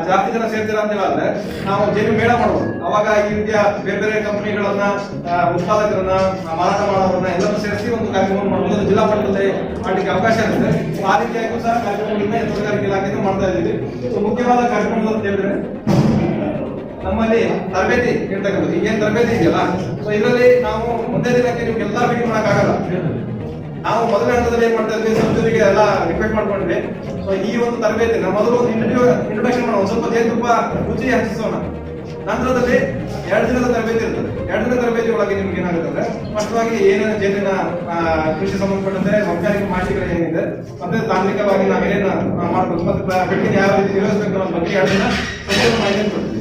ಜಾಸ್ತಿ ಜನ ಸೇರ್ತೀರಾ ಅಂತ ಹೇಳಿದ್ರೆ ನಾವು ಜೇನು ಮೇಳ ಮಾಡ್ಬೋದು. ಅವಾಗ ಈ ರೀತಿಯ ಬೇರೆ ಬೇರೆ ಕಂಪನಿಗಳನ್ನ, ಉತ್ಪಾದಕರನ್ನ, ಮಾರಾಟ ಮಾಡೋರನ್ನ ಎಲ್ಲರೂ ಸೇರಿಸಿ ಒಂದು ಕಾರ್ಯಕ್ರಮ ಮಾಡ್ಬೋದು. ಜಿಲ್ಲಾ ಮಟ್ಟದಲ್ಲಿ ಮಾಡ್ಲಿಕ್ಕೆ ಅವಕಾಶ ಇರುತ್ತೆ. ಆ ರೀತಿಯಾಗಿ ಸಹ ಕಾರ್ಯಕ್ರಮಗಳನ್ನ ತೋಟಗಾರಿಕೆ ಇಲಾಖೆಯಿಂದ ಮಾಡ್ತಾ ಇದ್ದೀವಿ. ಮುಖ್ಯವಾದ ಕಾರ್ಯಕ್ರಮ ಅಂತ ಹೇಳಿದ್ರೆ ನಮ್ಮಲ್ಲಿ ತರಬೇತಿ ಇರ್ತಕ್ಕಂಥದ್ದು. ಈಗೇನು ತರಬೇತಿ ಇದೆಯಲ್ಲ, ಸೊ ಇದರಲ್ಲಿ ನಾವು ಒಂದೇ ದಿನಕ್ಕೆ ನಿಮ್ಗೆ ಎಲ್ಲಾ ಫೀಡಿಂಗ್ ಮಾಡಕ್ಕಾಗಲ್ಲ. ನಾವು ಮೊದಲ ಹಂತದಲ್ಲಿ ಏನ್ ಮಾಡ್ತಾ ಇದ್ವಿ, ಸಂಸ್ಥೆಗೆ ಎಲ್ಲ ರಿಕ್ವೆಸ್ಟ್ ಮಾಡ್ಕೊಂಡ್ವಿ. ಸೊ ಈ ಒಂದು ತರಬೇತಿ ನಾವು ಮೊದಲು ಇಂಟ್ರೊಡಕ್ಷನ್ ಮಾಡೋಣ, ಸ್ವಲ್ಪ ಜೇನುತುಪ್ಪ ರುಚಿ ಹೆಚ್ಚಿಸೋಣ. ನಂತರದಲ್ಲಿ 2 ದಿನದ ತರಬೇತಿ ಇರ್ತದೆ. 2 ದಿನದ ತರಬೇತಿ ಒಳಗೆ ನಿಮ್ಗೆ ಏನಾಗುತ್ತೆ, ಸ್ಪಷ್ಟವಾಗಿ ಏನೇನು ಜೇನಿನ ಕೃಷಿ ಸಂಬಂಧಪಟ್ಟಂತೆ ವೈಜ್ಞಾನಿಕ ಮಾಹಿತಿಗಳು ಏನಿದೆ, ಮತ್ತೆ ತಾಂತ್ರಿಕವಾಗಿ ನಾವೇನೇನು ಮಾಡ್ಬೇಕು, ಮತ್ತೆ ಬೆಟ್ಟಿಗೆ ಯಾವ ರೀತಿ ನಿರ್ವಹಿಸಬೇಕು ಅನ್ನೋ ಬಗ್ಗೆ 2 ದಿನ ಸಂಪೂರ್ಣ ಮಾಹಿತಿ ಕೊಡ್ತೀವಿ.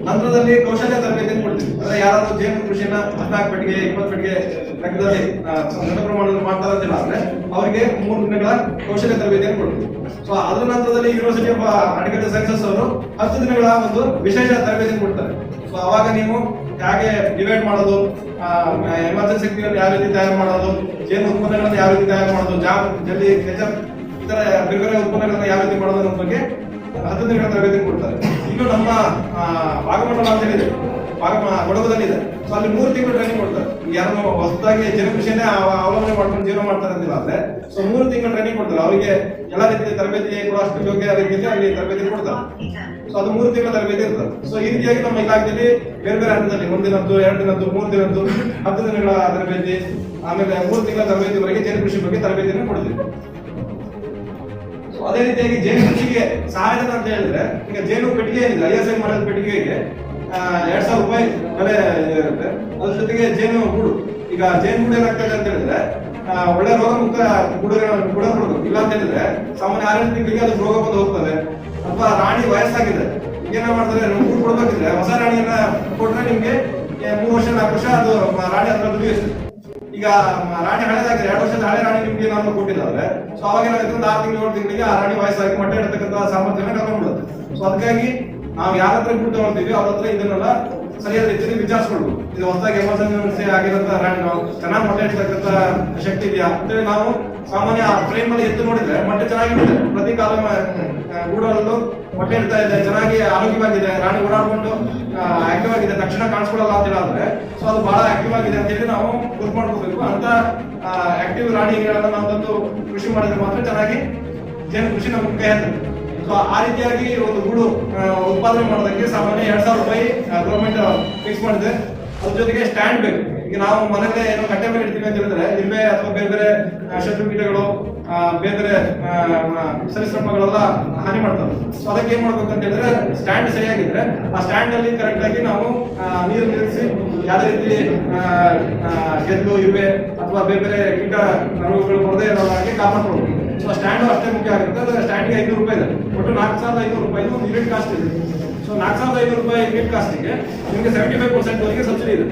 ನಂತರದಲ್ಲಿ ಕೌಶಲ್ಯ ತರಬೇತಿಯನ್ನು ಕೊಡ್ತೀವಿ. ಅಂದ್ರೆ ಯಾರಾದ್ರೂ ಜೇನು ಕೃಷಿಯನ್ನ 14 ಪೆಟ್ಟಿಗೆ 20 ಪೆಟ್ಟಿಗೆ ಲೆಕ್ಕದಲ್ಲಿ ದೊಡ್ಡ ಪ್ರಮಾಣದಲ್ಲಿ ಮಾಡ್ತಾರೆ ಅಂತಿಲ್ಲ ಅಂದ್ರೆ ಅವರಿಗೆ 3 ದಿನಗಳ ಕೌಶಲ್ಯ ತರಬೇತಿಯನ್ನು ಕೊಡ್ತೀವಿ. ಸೊ ಅದರ ನಂತರದಲ್ಲಿ ಯೂನಿವರ್ಸಿಟಿ ಆಫ್ ಅಗ್ರಿಕಲ್ಚರ್ ಸೈನ್ಸಸ್ ಅವರು 10 ದಿನಗಳ ಒಂದು ವಿಶೇಷ ತರಬೇತಿಯನ್ನು ಕೊಡ್ತಾರೆ. ಸೊ ಅವಾಗ ನೀವು ಹೇಗೆ ಡಿವೈಡ್ ಮಾಡೋದು, ಎಮರ್ಜೆನ್ಸಿ ಯಾವ ರೀತಿ ತಯಾರು ಮಾಡೋದು, ಜೇನು ಉತ್ಪನ್ನಗಳನ್ನ ಯಾವ ರೀತಿ ತಯಾರು ಮಾಡೋದು, ಜಾಮ್, ಜಲ್ಲಿ, ಕೆಚಪ್, ಇತರ ಬೇರೆ ಬೇರೆ ಉತ್ಪನ್ನಗಳನ್ನ ಯಾವ ರೀತಿ ಮಾಡೋದು ಅನ್ನೋ ಬಗ್ಗೆ 10 ದಿನಗಳ ತರಬೇತಿ ಕೊಡ್ತಾರೆ. ಇನ್ನು ನಮ್ಮ ಭಾಗಮಂಡಲ ಅಂತ ಹೇಳಿದೆ, ಕೊಡಗುದಲ್ಲಿದೆ. ಸೊ ಅಲ್ಲಿ 3 ತಿಂಗಳು ಟ್ರೈನಿಂಗ್ ಕೊಡ್ತಾರೆ. ಯಾರು ಹೊಸದಾಗಿ ಜೇನು ಕೃಷಿಯನ್ನೇ ಅವಲಂಬನೆ ಮಾಡ್ಕೊಂಡು ಜೀವನ ಮಾಡ್ತಾರೆ ಅಂತಿಲ್ಲ ಅಂದ್ರೆ ಸೊ 3 ತಿಂಗಳು ಟ್ರೈನಿಂಗ್ ಕೊಡ್ತಾರೆ. ಅವರಿಗೆ ಎಲ್ಲ ರೀತಿಯ ತರಬೇತಿ ಕೊಡುವಷ್ಟು ಯೋಗ್ಯ ರೀತಿಯಲ್ಲಿ ಅಲ್ಲಿ ತರಬೇತಿ ಕೊಡ್ತಾರೆ. ಸೊ ಅದು 3 ತಿಂಗಳ ತರಬೇತಿ ಇರ್ತದೆ. ಸೊ ಈ ರೀತಿಯಾಗಿ ನಮ್ಮ ಇಲಾಖೆಯಲ್ಲಿ ಬೇರೆ ಬೇರೆ ಹಂತದಲ್ಲಿ 1 ದಿನದ್ದು, 2 ದಿನದ್ದು, 3 ದಿನದ್ದು, 10 ದಿನಗಳ ತರಬೇತಿ, ಆಮೇಲೆ 3 ತಿಂಗಳ ತರಬೇತಿವರೆಗೆ ಜೇನು ಕೃಷಿ ಬಗ್ಗೆ ತರಬೇತಿಯನ್ನು ಕೊಡ್ತೀವಿ. ಅದೇ ರೀತಿಯಾಗಿ ಜೇನು ಕೃಷಿಗೆ ಸಹಾಯಧನ ಅಂತ ಹೇಳಿದ್ರೆ, ಈಗ ಜೇನು ಪೆಟ್ಟಿಗೆ ಏನಿದೆ, ISI ಮಾಡಿದ ಪೆಟ್ಟಿಗೆಗೆ 2,000 ರೂಪಾಯಿ ಬೆಲೆ ಇರುತ್ತೆ. ಅದ್ರ ಜೊತೆಗೆ ಜೇನು ಗೂಡು, ಈಗ ಜೇನು ಗೂಡು ಏನಾಗ್ತದೆ ಅಂತ ಹೇಳಿದ್ರೆ ಒಳ್ಳೆ ರೋಗ ಮುಕ್ತ ಗೂಡು ಕೊಡಬೇಕು. ಇಲ್ಲ ಅಂತ ಹೇಳಿದ್ರೆ ಸಾಮಾನ್ಯ 6 ತಿಂಗಳಿಗೆ ಅದು ರೋಗ ಬಂದು ಹೋಗ್ತದೆ. ಅಥವಾ ರಾಣಿ ವಯಸ್ಸಾಗಿದೆ, ಈಗ ಏನ ಮಾಡ್ತಾರೆ ಗೂಡು ಕೊಡ್ಬೇಕಿದ್ರೆ ಹೊಸ ರಾಣಿಯನ್ನ ಕೊಟ್ರೆ ನಿಮ್ಗೆ 3 ವರ್ಷ 4 ವರ್ಷ ಅದು ರಾಣಿ ಅದ್ರ ದುಡಿಯುತ್ತೆ. ಈಗ ರಾಣಿ ಹಳೆದಾಗಿದೆ, 2 ವರ್ಷದ ಹಳೆ ರಾಣಿ ನಿಮ್ಗೆ ನಾವು ಕೊಟ್ಟಿದ್ದಾರೆ. ಸೊ ಅವಾಗ ಏನಾಗುತ್ತೆ, 6 ತಿಂಗಳು 7 ತಿಂಗಳಿಗೆ ಆ ರಾಣಿ ವಯಸ್ಸಾಗಿ ಮೊಟ್ಟೆ ಇಡತಕ್ಕಂಥ ಸಾಮರ್ಥ್ಯನ ಕಳ್ಕೊಂಡ್ಬಿಡುತ್ತೆ. ಸೊ ಅದಕ್ಕಾಗಿ ನಾವು ಯಾರ ಹತ್ರ ಗೂಡು ತಗೊಳ್ತೀವಿ ಅವ್ರ ಹತ್ರ ಇದನ್ನೆಲ್ಲ ಸರಿಯಾದ ರೀತಿಯಲ್ಲಿ ವಿಚಾರಿಸ್ಕೊಳ್ಬೇಕು. ಇದು ಹೊಸದಾಗಿ ಎಮರ್ಜೆನ್ಸಿ ಆಗಿರೋಂಥ ರಾಣಿ ನಾವು ಚೆನ್ನಾಗಿ ಮೊಟ್ಟೆ ಇಡ್ತಕ್ಕಂಥ ಶಕ್ತಿ ಇದೆಯಾ ಅಂತೇಳಿ ನಾವು ಸಾಮಾನ್ಯ ಫ್ರೇಮ್ ಅಲ್ಲಿ ಎದ್ದು ನೋಡಿದ್ರೆ ಮೊಟ್ಟೆ ಚೆನ್ನಾಗಿದೆ, ಪ್ರತಿ ಕಾಲ ಗೂಡಲ್ಲೂ ಮೊಟ್ಟೆ ಇಡ್ತಾ ಇದೆ, ಚೆನ್ನಾಗಿ ಆರೋಗ್ಯವಾಗಿದೆ, ರಾಣಿ ಓಡಾಡ್ಕೊಂಡು ಆಕ್ಟಿವ್ ಆಗಿದೆ, ತಕ್ಷಣ ಕಾಣಿಸ್ಕೊಳ್ಳಲ್ಲ ಅಂತ ಹೇಳಿದ್ರೆ ಸೊ ಅದು ಬಹಳ ಆಕ್ಟಿವ್ ಆಗಿದೆ ಅಂತ ಹೇಳಿ ನಾವು ಗುರುತು ಮಾಡ್ಕೋಬೇಕು. ಅಂತ ಆಕ್ಟಿವ್ ರಾಣಿಗಳನ್ನ ನಾವು ತಂದು ಕೃಷಿ ಮಾಡಿದ್ರೆ ಮಾತ್ರ ಚೆನ್ನಾಗಿ ಜೇನು ಕೃಷಿ ನಮ್ಗೆ ಕೈ ಹಾಕ್ತದೆ. ಸೊ ಆ ರೀತಿಯಾಗಿ ಒಂದು ಗೂಡು ಉತ್ಪಾದನೆ ಮಾಡೋದಕ್ಕೆ ಸಾಮಾನ್ಯ 2,000 ರೂಪಾಯಿ ಗೌರ್ಮೆಂಟ್ ಫಿಕ್ಸ್ ಮಾಡಿದೆ. ಅದ್ರ ಜೊತೆಗೆ ಸ್ಟ್ಯಾಂಡ್ ಬೇಕು. ಈಗ ನಾವು ಮನೆಯಲ್ಲೇ ಏನೋ ಕಟ್ಟೆ ಮೇಲೆ ಇಡ್ತೀವಿ ಅಂತ ಹೇಳಿದ್ರೆ ಇಲ್ವೇ ಅಥವಾ ಬೇರೆ ಬೇರೆ ಶತ್ರು ಕೀಟಗಳು ಬೇರೆ ಬೇರೆ ಸರಿಸೃಪಗಳೆಲ್ಲ ಹಾನಿ ಮಾಡ್ತವೆ. ಸೊ ಅದಕ್ಕೆ ಏನ್ ಮಾಡ್ಬೇಕು ಅಂತ ಹೇಳಿದ್ರೆ ಸ್ಟ್ಯಾಂಡ್ ಸರಿಯಾಗಿದ್ರೆ ಆ ಸ್ಟ್ಯಾಂಡ್ ಅಲ್ಲಿ ಕರೆಕ್ಟ್ ಆಗಿ ನಾವು ನೀರು ನಿಲ್ಲಿಸಿ ಯಾವುದೇ ರೀತಿ ಗೆದ್ದು ಇವೆ ಅಥವಾ ಬೇರೆ ಬೇರೆ ಕೀಟ ರೋಗಗಳು ಬರದೇ ಇರೋ ಹಾಗೆ ಕಾಪಾಡ್ಕೊಳ್ಬೇಕು. ಸೊ ಸ್ಟ್ಯಾಂಡ್ ಅಷ್ಟೇ ಮುಖ್ಯ ಆಗುತ್ತೆ. ಸ್ಟ್ಯಾಂಡ್ಗೆ 500 ರೂಪಾಯಿ ಇದೆ, ಒಟ್ಟು 4,500 ರೂಪಾಯಿ ಒಂದು ಯೂನಿಟ್ ಕಾಸ್ಟ್ ಇದೆ. ಸೊ 4,500 ರೂಪಾಯಿ ಯೂನಿಟ್ ಕಾಸ್ಟಿಗೆ ನಿಮಗೆ 75% ವರೆಗೆ ಸಬ್ಸಿಡಿ ಇದೆ.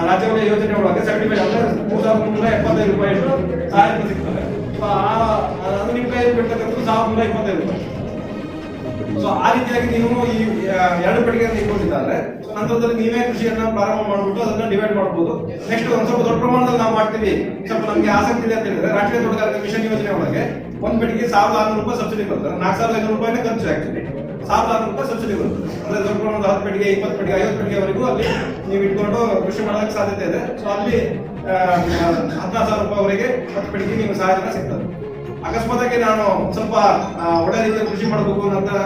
ರಾಜ್ಯಗಳ ಯೋಜನೆ ಒಳಗೆ 75 ಅಂದ್ರೆ 3,375 ರೂಪಾಯಿ ಸಹಾಯ ಸಿಗ್ತದೆ. ಸೊ ಅದು ನಿಮ್ಮ ಕೈ ಬಿಡ್ತಕ್ಕಂಥದ್ದು 1,125 ರೂಪಾಯಿ. ಸೊ ಆ ರೀತಿಯಾಗಿ ನೀವು ಈ 2 ಪೆಟ್ಟಿಗೆಯನ್ನು ಇಟ್ಕೊಂಡಿದ್ದಾರೆ. ನಂತರದಲ್ಲಿ ನೀವೇ ಕೃಷಿಯನ್ನ ಪ್ರಾರಂಭ ಮಾಡ್ಬಿಟ್ಟು ಅದನ್ನ ಡಿವೈಡ್ ಮಾಡಬಹುದು. ನೆಕ್ಸ್ಟ್ ಒಂದ್ ಸ್ವಲ್ಪ ದೊಡ್ಡ ಪ್ರಮಾಣದಲ್ಲಿ ನಾವು ಮಾಡ್ತೀವಿ, ಸ್ವಲ್ಪ ನಮಗೆ ಆಸಕ್ತಿ ಇದೆ ಅಂತ ಹೇಳಿದ್ರೆ ರಾಷ್ಟ್ರೀಯ ತೋಟಗಾರಿಕೆ ಮಿಷನ್ ಯೋಜನೆ ಒಳಗೆ ಒಂದ್ ಪೆಟ್ಟಿಗೆ 1,600 ರೂಪಾಯಿ ಸಬ್ಸಿಡಿ ಬರ್ತದೆ. 4,500 ರೂಪಾಯಿನೇ ಖರ್ಚು ಆಕ್ಚುಲಿ 1,600 ರೂಪಾಯಿ ಸಬ್ಸಿಡಿ ಬರುತ್ತೆ. ಅಂದ್ರೆ ದೊಡ್ಡ ಪ್ರಮಾಣದ 10 ಪೆಟ್ಟಿಗೆ 20 ಪೆಟ್ಟಿಗೆ 50 ಪೆಟ್ಟಿಗೆವರೆಗೂ ಅಲ್ಲಿ ನೀವು ಇಟ್ಕೊಂಡು ಕೃಷಿ ಮಾಡೋದಕ್ಕೆ ಸಾಧ್ಯತೆ ಇದೆ. ಸೊ ಅಲ್ಲಿ 14,000 ರೂಪಾಯಿವರೆಗೆ 10 ಪೆಟ್ಟಿಗೆ ನೀವು ಸಹಾಯಧನ ಸಿಗ್ತದೆ. ಅಕಸ್ಮಾತ್ ಆಗಿ ನಾನು ಸ್ವಲ್ಪ ಒಳ್ಳೆ ರೀತಿಯಲ್ಲಿ ಕೃಷಿ ಮಾಡಬೇಕು, ನಂತರ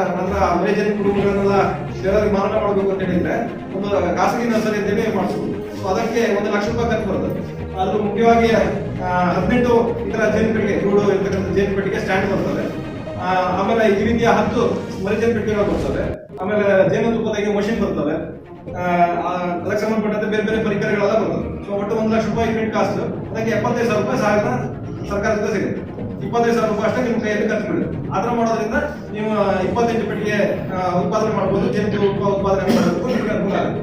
ಅಮೆಜಾನ್ ಕುಟುಂಬಗಳನ್ನೆಲ್ಲ ಬೇರೆಯವ್ರಿಗೆ ಮಾರಾಟ ಮಾಡಬೇಕು ಅಂತ ಹೇಳಿದ್ರೆ ಒಂದು ಖಾಸಗಿ ನರ್ಸರಿ ಅಂತೇಳಿ ಮಾಡಿಸ್ಬೋದು. ಸೊ ಅದಕ್ಕೆ 1 ಲಕ್ಷ ರೂಪಾಯಿ ಖರ್ಚು ಬರ್ತದೆ. ಅದು ಮುಖ್ಯವಾಗಿ 18 ಇತರ ಜೇನು ಪೆಟ್ಟಿಗೆ ಗೂಡು ಇರ್ತಕ್ಕಂಥ ಜೇನು ಪೆಟ್ಟಿಗೆ ಸ್ಟ್ಯಾಂಡ್ ಬರ್ತದೆ. ಆಮೇಲೆ ಈ ರೀತಿಯ 10 ಮರಿಜೇನು ಪೆಟ್ಟಿಗೆಗಳು ಬರ್ತವೆ. ಆಮೇಲೆ ಜೇನುತುಪ್ಪ ತೆಗೆಯುವ ಮಷಿನ್ ಬರ್ತವೆ. ಅದಕ್ಕೆ ಸಂಬಂಧಪಟ್ಟಂತೆ ಬೇರೆ ಬೇರೆ ಪರಿಕರಗಳೆಲ್ಲ ಬರ್ತವೆ. ಸೊ ಒಟ್ಟು 1 ಲಕ್ಷ ರೂಪಾಯಿ ಯೂನಿಟ್ ಕಾಸ್ಟ್. ಅದಕ್ಕೆ 75,000 ರೂಪಾಯಿ ಸಹಾಯಧನ ಸರ್ಕಾರದಿಂದ ಸಿಗುತ್ತೆ. 25,000 ರೂಪಾಯಿ ಅಷ್ಟೇ ನಿಮ್ಮ ಕೈಯಲ್ಲಿ ಖರ್ಚು ಬಿಡುತ್ತೆ. ಆತರ ಮಾಡೋದ್ರಿಂದ ನೀವು 28 ಪೆಟ್ಟಿಗೆ ಉತ್ಪಾದನೆ ಮಾಡಬಹುದು. ಜೇನುತುಪ್ಪ ಉತ್ಪಾದನೆ ಮಾಡೋದಕ್ಕೂ ನಿಮಗೆ ಅನುಕೂಲ ಆಗುತ್ತೆ.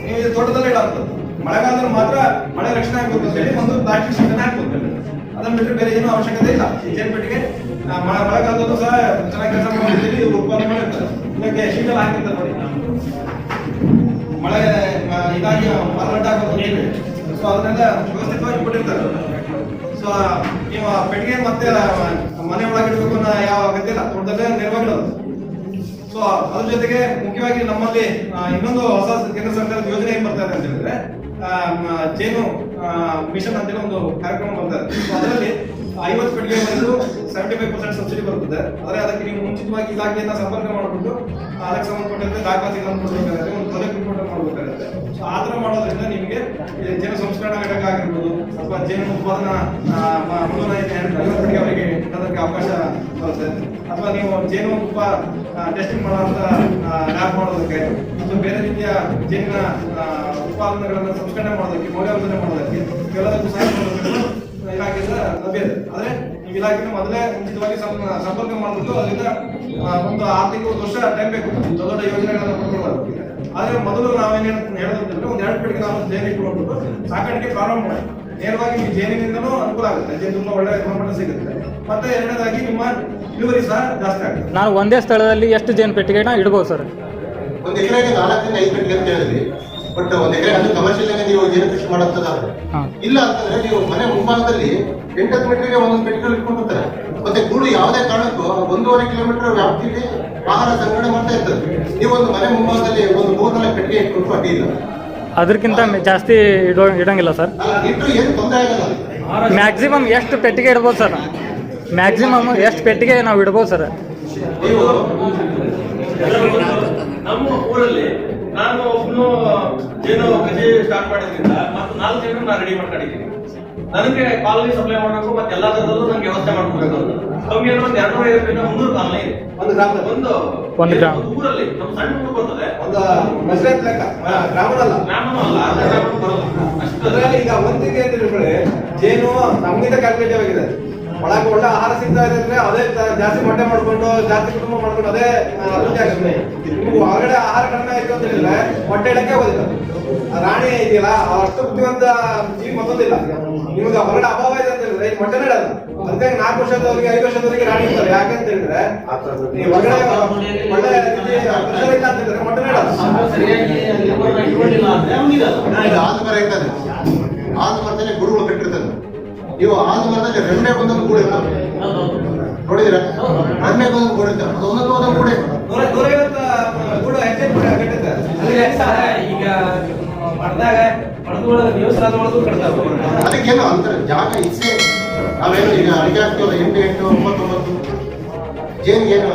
ನೀವು ತೋಟದಲ್ಲೇ ಇಡಾಗ್ತದೆ. ಮಳೆಗಾಲದಲ್ಲಿ ಮಾತ್ರ ಮಳೆ ರಕ್ಷಣೆ ಆಗ್ಬೇಕು ಅಂತ ಹೇಳಿ ಒಂದು ಪ್ಲಾಸ್ಟಿಕ್ ಶೀಟ್ ಹಾಕ್ಬೋದು. ಅದನ್ನ ಬಿಟ್ಟರೆ ಬೇರೆ ಏನೂ ಅವಶ್ಯಕತೆ ಇಲ್ಲ. ಈ ಜೇನು ಪೆಟ್ಟಿಗೆ ಮಳೆಗಾಲದಲ್ಲೂ ಸಹ ಚೆನ್ನಾಗಿ ಕೆಲಸ ಮಾಡಿರ್ತೀವಿ, ಉತ್ಪಾದನೆ ಮಾಡಿರ್ತಾರೆ. ಇದಕ್ಕೆ ಶೀಟಲ್ಲಿ ಹಾಕಿರ್ತಾರೆ ನೋಡಿ, ಮಳೆ ಇದಾಗಿ ಮಾರಾಟ ಆಗೋದು. ಸೊ ಅದನ್ನೆಲ್ಲ ವ್ಯವಸ್ಥಿತವಾಗಿ ಕೊಟ್ಟಿರ್ತಾರೆ. ಸೊ ನೀವು ಪೆಟ್ಟಿಗೆ ಮತ್ತೆ ಮನೆ ಒಳಗೆ ಇಡಬೇಕು ಅನ್ನೋ ಯಾವ ಅಗತ್ಯ ಇಲ್ಲ, ತೋಟದಲ್ಲೇ ನೇರವಾಗಿ ಇಡೋದು. ಸೊ ಅದ್ರ ಜೊತೆಗೆ ಮುಖ್ಯವಾಗಿ ನಮ್ಮಲ್ಲಿ ಇನ್ನೊಂದು ಹೊಸ ಕೇಂದ್ರ ಸರ್ಕಾರದ ಯೋಜನೆ ಏನ್ ಬರ್ತಾ ಇದೆ ಅಂತ ಹೇಳಿದ್ರೆ ಜೇನು ಮಿಷನ್ ಅಂತೇಳಿ ಒಂದು ಕಾರ್ಯಕ್ರಮ ಬರ್ತಾ ಇದೆ. ಸೊ ಅದರಲ್ಲಿ 50 ಪೆಟ್ಟಿಗೆ 75% ಸಬ್ಸಿಡಿ ಬರುತ್ತದೆ. ಆದರೆ ಅದಕ್ಕೆ ನೀವು ಮುಂಚಿತವಾಗಿ ಇಲಾಖೆಯನ್ನ ಸಂಪರ್ಕ ಮಾಡಿಬಿಟ್ಟು ಅದಕ್ಕೆ ಸಂಬಂಧಪಟ್ಟಂತೆ ದಾಖಲಾತಿಗಳನ್ನು ಕೊಡಬೇಕಾಗುತ್ತೆ, ಒಂದು ಪ್ರಾಜೆಕ್ಟ್ ರಿಪೋರ್ಟ್ ಮಾಡಬೇಕಾಗುತ್ತೆ. ಸೊ ಆ ಥರ ಮಾಡೋದ್ರಿಂದ ನಿಮಗೆ ಜೇನು ಸಂಸ್ಕರಣಾ ಘಟಕ ಆಗಿರ್ಬೋದು ಅಥವಾ ಜೇನು ಉತ್ಪಾದನಾ ಪೆಟ್ಟಿಗೆ ಅವರಿಗೆ ಅದಕ್ಕೆ ಅವಕಾಶ ಬರುತ್ತೆ. ಅಥವಾ ನೀವು ಜೇನು ತುಪ್ಪ ಟೆಸ್ಟಿಂಗ್ ಮಾಡುವಂತ ಲ್ಯಾಬ್ ಮಾಡೋದಕ್ಕೆ ಅಥವಾ ಬೇರೆ ರೀತಿಯ ಜೇನಿನ ಉತ್ಪಾದನೆಗಳನ್ನು ಸಂಸ್ಕರಣೆ ಮಾಡೋದಕ್ಕೆ, ಮೌಲ್ಯವರ್ಧನೆ ಮಾಡೋದಕ್ಕೆ ಎಲ್ಲದಕ್ಕೂ ಸಹ ಇಲಾಖೆಯಿಂದ ಲಭ್ಯ ಇದೆ. ಆದ್ರೆ ನೀವು ಇಲಾಖೆನ ಮೊದಲೇ ಮುಂಚಿತವಾಗಿ ಸಂಪರ್ಕ ಮಾಡಿಬಿಟ್ಟು ಅದರಿಂದ ಒಂದು 6 ತಿಂಗಳು 1 ವರ್ಷ ಟೈಮ್ ಬೇಕು ದೊಡ್ಡ ಯೋಜನೆಗಳನ್ನು ಪಡ್ಕೊಳ್ಳೋದಕ್ಕೆ. ಆದ್ರೆ ಮೊದಲು ನಾವೇನು ಹೇಳೋದಂತಂದ್ರೆ ಒಂದು 2 ಪೆಟ್ಟಿಗೆ ನಾವು ಜೇನು ಇಟ್ಕೊಂಡ್ಬಿಟ್ಟು ಸಾಕಾಣಿಕೆ ಪ್ರಾರಂಭ ಮಾಡಿ ನೇರವಾಗಿ ಈ ಜೇನಿನಿಂದನೂ ಅನುಕೂಲ ಆಗುತ್ತೆ. ಜೇನುತುಪ್ಪ ಒಳ್ಳೆ ಗುಣಮಟ್ಟ ಸಿಗುತ್ತೆ. ಮತ್ತೆ ಎರಡನೇದಾಗಿ ನಿಮ್ಮ ಇಳುವರಿ ಸಹ ಜಾಸ್ತಿ ಆಗುತ್ತೆ. ನಾನು ಒಂದೇ ಸ್ಥಳದಲ್ಲಿ ಎಷ್ಟು ಜೇನು ಪೆಟ್ಟಿಗೆನ ಇಡ್ಬೋದು ಸರ್? ಒಂದು ಎಕರೆಗೆ 4ರಿಂದ 5 ಪೆಟ್ಟಿಗೆ ಅಂತ ಹೇಳಿದ್ವಿ. ಬಟ್ ಒಂದು ಎಕರೆ ಅದು ಕಮರ್ಷಿಯಲ್ ಆಗಿ ನೀವು ಜೇನು ಕೃಷಿ ಮಾಡೋದಾದ್ರೆ ಇಲ್ಲ ಅಂತಂದ್ರೆ ನೀವು ಮನೆ ಮುಂಭಾಗದಲ್ಲಿ 8 ಮೀಟರ್ಗೆ ಒಂದೊಂದು ಪೆಟ್ಟಿಗೆ ಇಟ್ಕೊಂಡಿರ್ತಾರೆ. ಮತ್ತೆ ಗೂಡು ಯಾವುದೇ ಕಾರಣಕ್ಕೂ 1.5 ಕಿಲೋಮೀಟರ್ ವ್ಯಾಪ್ತಿಯಲ್ಲಿ ಆಹಾರ ಸಂಗ್ರಹಣೆ ಮಾಡ್ತಾ ಇರ್ತದೆ. ನೀವು ಒಂದು ಮನೆ ಮುಂಭಾಗದಲ್ಲಿ ಒಂದು 3-4 ಪೆಟ್ಟಿಗೆ ಇಟ್ಕೊಂಡು ಅಡ್ಡಿ ಇಲ್ಲ. ಅದಕ್ಕಿಂತ ಜಾಸ್ತಿ ಇಡಂಗಿಲ್ಲ ಸರ್? ಇಟ್ಟು ಏನು ತೊಂದರೆ ಆಗಲ್ಲ. ಮ್ಯಾಕ್ಸಿಮಮ್ ಎಷ್ಟು ಪೆಟ್ಟಿಗೆ ಇಡ್ಬೋದು ಸರ್? ಮ್ಯಾಕ್ಸಿಮಮ್ ಎಷ್ಟು ಪೆಟ್ಟಿಗೆ ನಾವು ಇಡ್ಬೋದು ಸರ್? ನೀವು ನಮ್ಮ ಊರಲ್ಲಿ ನಾನು ಒಬ್ಬನು ಜೇನು ಕೃಷಿ ಸ್ಟಾರ್ಟ್ ಮಾಡಿದ್ರಿಂದ ಮತ್ತು 4 ಜನ ನಾನು ರೆಡಿ ಮಾಡ್ಕೊಂಡಿದ್ದೀನಿ. ನನಗೆ ಕಾಲನಿ ಸಪ್ಲೈ ಮಾಡಬೇಕು, ಮತ್ತೆ ಎಲ್ಲಾ ತರದಲ್ಲೂ ನಂಗೆ ವ್ಯವಸ್ಥೆ ಮಾಡ್ಕೊಬೇಕು. ಕಮ್ಮಿ ಅಂದ್ರೆ ಒಂದು 250 300 ಕಾಲನಿ ಇದೆ ಒಂದು ಗ್ರಾಮದಲ್ಲಿ. ಒಂದು ಗ್ರಾಮ ಊರಲ್ಲಿ ನಮ್ಮ ಸಣ್ಣ ಊರು ಬರ್ತದೆ. ಒಂದು ಮೆಸರೇಟ್ ಲೆಕ್ಕ ಗ್ರಾಮದಲ್ಲ, ಗ್ರಾಮನೂ ಅಲ್ಲ, ಅರ್ಧ ಗ್ರಾಮ ಬರೋದು ಅಷ್ಟು. ಈಗ ಒಂದಿಗೆ ಅಂತ ತಿಳ್ಕೊಳ್ಳಿ, ಜೇನು ನಮ್ಗಿಂತ ಕ್ಯಾಲ್ಕುಲೇಟಿವ್ ಆಗಿದೆ. ಒಳಗೆ ಒಳ್ಳೆ ಆಹಾರ ಸಿಗ್ತಾ ಇದೆ ಅಂದ್ರೆ ಅದೇ ಜಾಸ್ತಿ ಮೊಟ್ಟೆ ಮಾಡ್ಕೊಂಡು ಜಾಸ್ತಿ ಕುಟುಂಬ ಮಾಡ್ಕೊಂಡು ಅದೇ ಅಭಿವೃದ್ಧಿ ಆಗುತ್ತೆ. ನಿಮ್ಗೆ ಹೊರಗಡೆ ಆಹಾರ ಕಡಿಮೆ ಆಯ್ತು ಅಂತ ಹೇಳಿದ್ರೆ ಮೊಟ್ಟೆ ಇಡಕ್ಕೆ ಹೋದಿಲ್ಲ. ರಾಣಿ ಇದೆಯಲ್ಲ ಅಷ್ಟು ಬುದ್ಧಿವಂತ ಜೀವಿ ಮತ್ತೊಂದಿಲ್ಲ. ನಿಮ್ಗೆ ಹೊರಗಡೆ ಅಭಾವ ಇದೆ ಅಂತ ಹೇಳಿದ್ರೆ ಈ ಮೊಟ್ಟೆ ಇಡಲ್ಲ. ಅದಕ್ಕಾಗಿ 4 ವರ್ಷದವರಿಗೆ 5 ವರ್ಷದವರಿಗೆ ರಾಣಿ ಇರ್ತಾರೆ. ಯಾಕಂತ ಹೇಳಿದ್ರೆ ನೀವು ಹೊರಗಡೆ ಒಳ್ಳೆ ಪ್ರೆಷರ್ ಇಲ್ಲ ಅಂತ ಹೇಳಿದ್ರೆ ಮೊಟ್ಟೆ ಇಡಲ್ಲ. ಸರಿಯಾಗಿ ಇಟ್ಕೊಂಡಿಲ್ಲ ಅಂದ್ರೆ ಅವ್ನಿಗಲ್ಲ. ಇದು ಆದ ಮರ ಇರ್ತದೆ, ಆದ ಮರದಲ್ಲಿ ಗುಡುಗಳು ಕಟ್ಟಿರ್ತದೆ. ನೀವು ಆದ ಮರದಲ್ಲಿ ರೆಂಬೆ ಬಂದೊಂದು ಗೂಡು ಇರ್ತದೆ, ನೋಡಿದಿರ? ರೆಂಬೆ ಬಂದೊಂದು ಗೂಡು ಇರ್ತದೆ, ಅದು ಒಂದೊಂದು ಗೂಡೆ 150 ಗೂಡು ಹೆಚ್ಚೆ ಕಟ್ಟಿರ್ತಾರೆ. ಈಗ ಮಡ್ದಾಗ ಮಡ್ದುಗಳ ದೇವಸ್ಥಾನ ಒಳಗೂ ಕಟ್ತಾವ. ಅದಕ್ಕೇನು ಅಂತಾರೆ ಜಾಗ ಇಚ್ಛೆ. ನಾವೇನು ಈಗ ಅಡಿಗೆ ಹಾಕ್ತೀವಲ್ಲ 8, 8, 9, 9 ಜೇನಿಗೆ ಏನು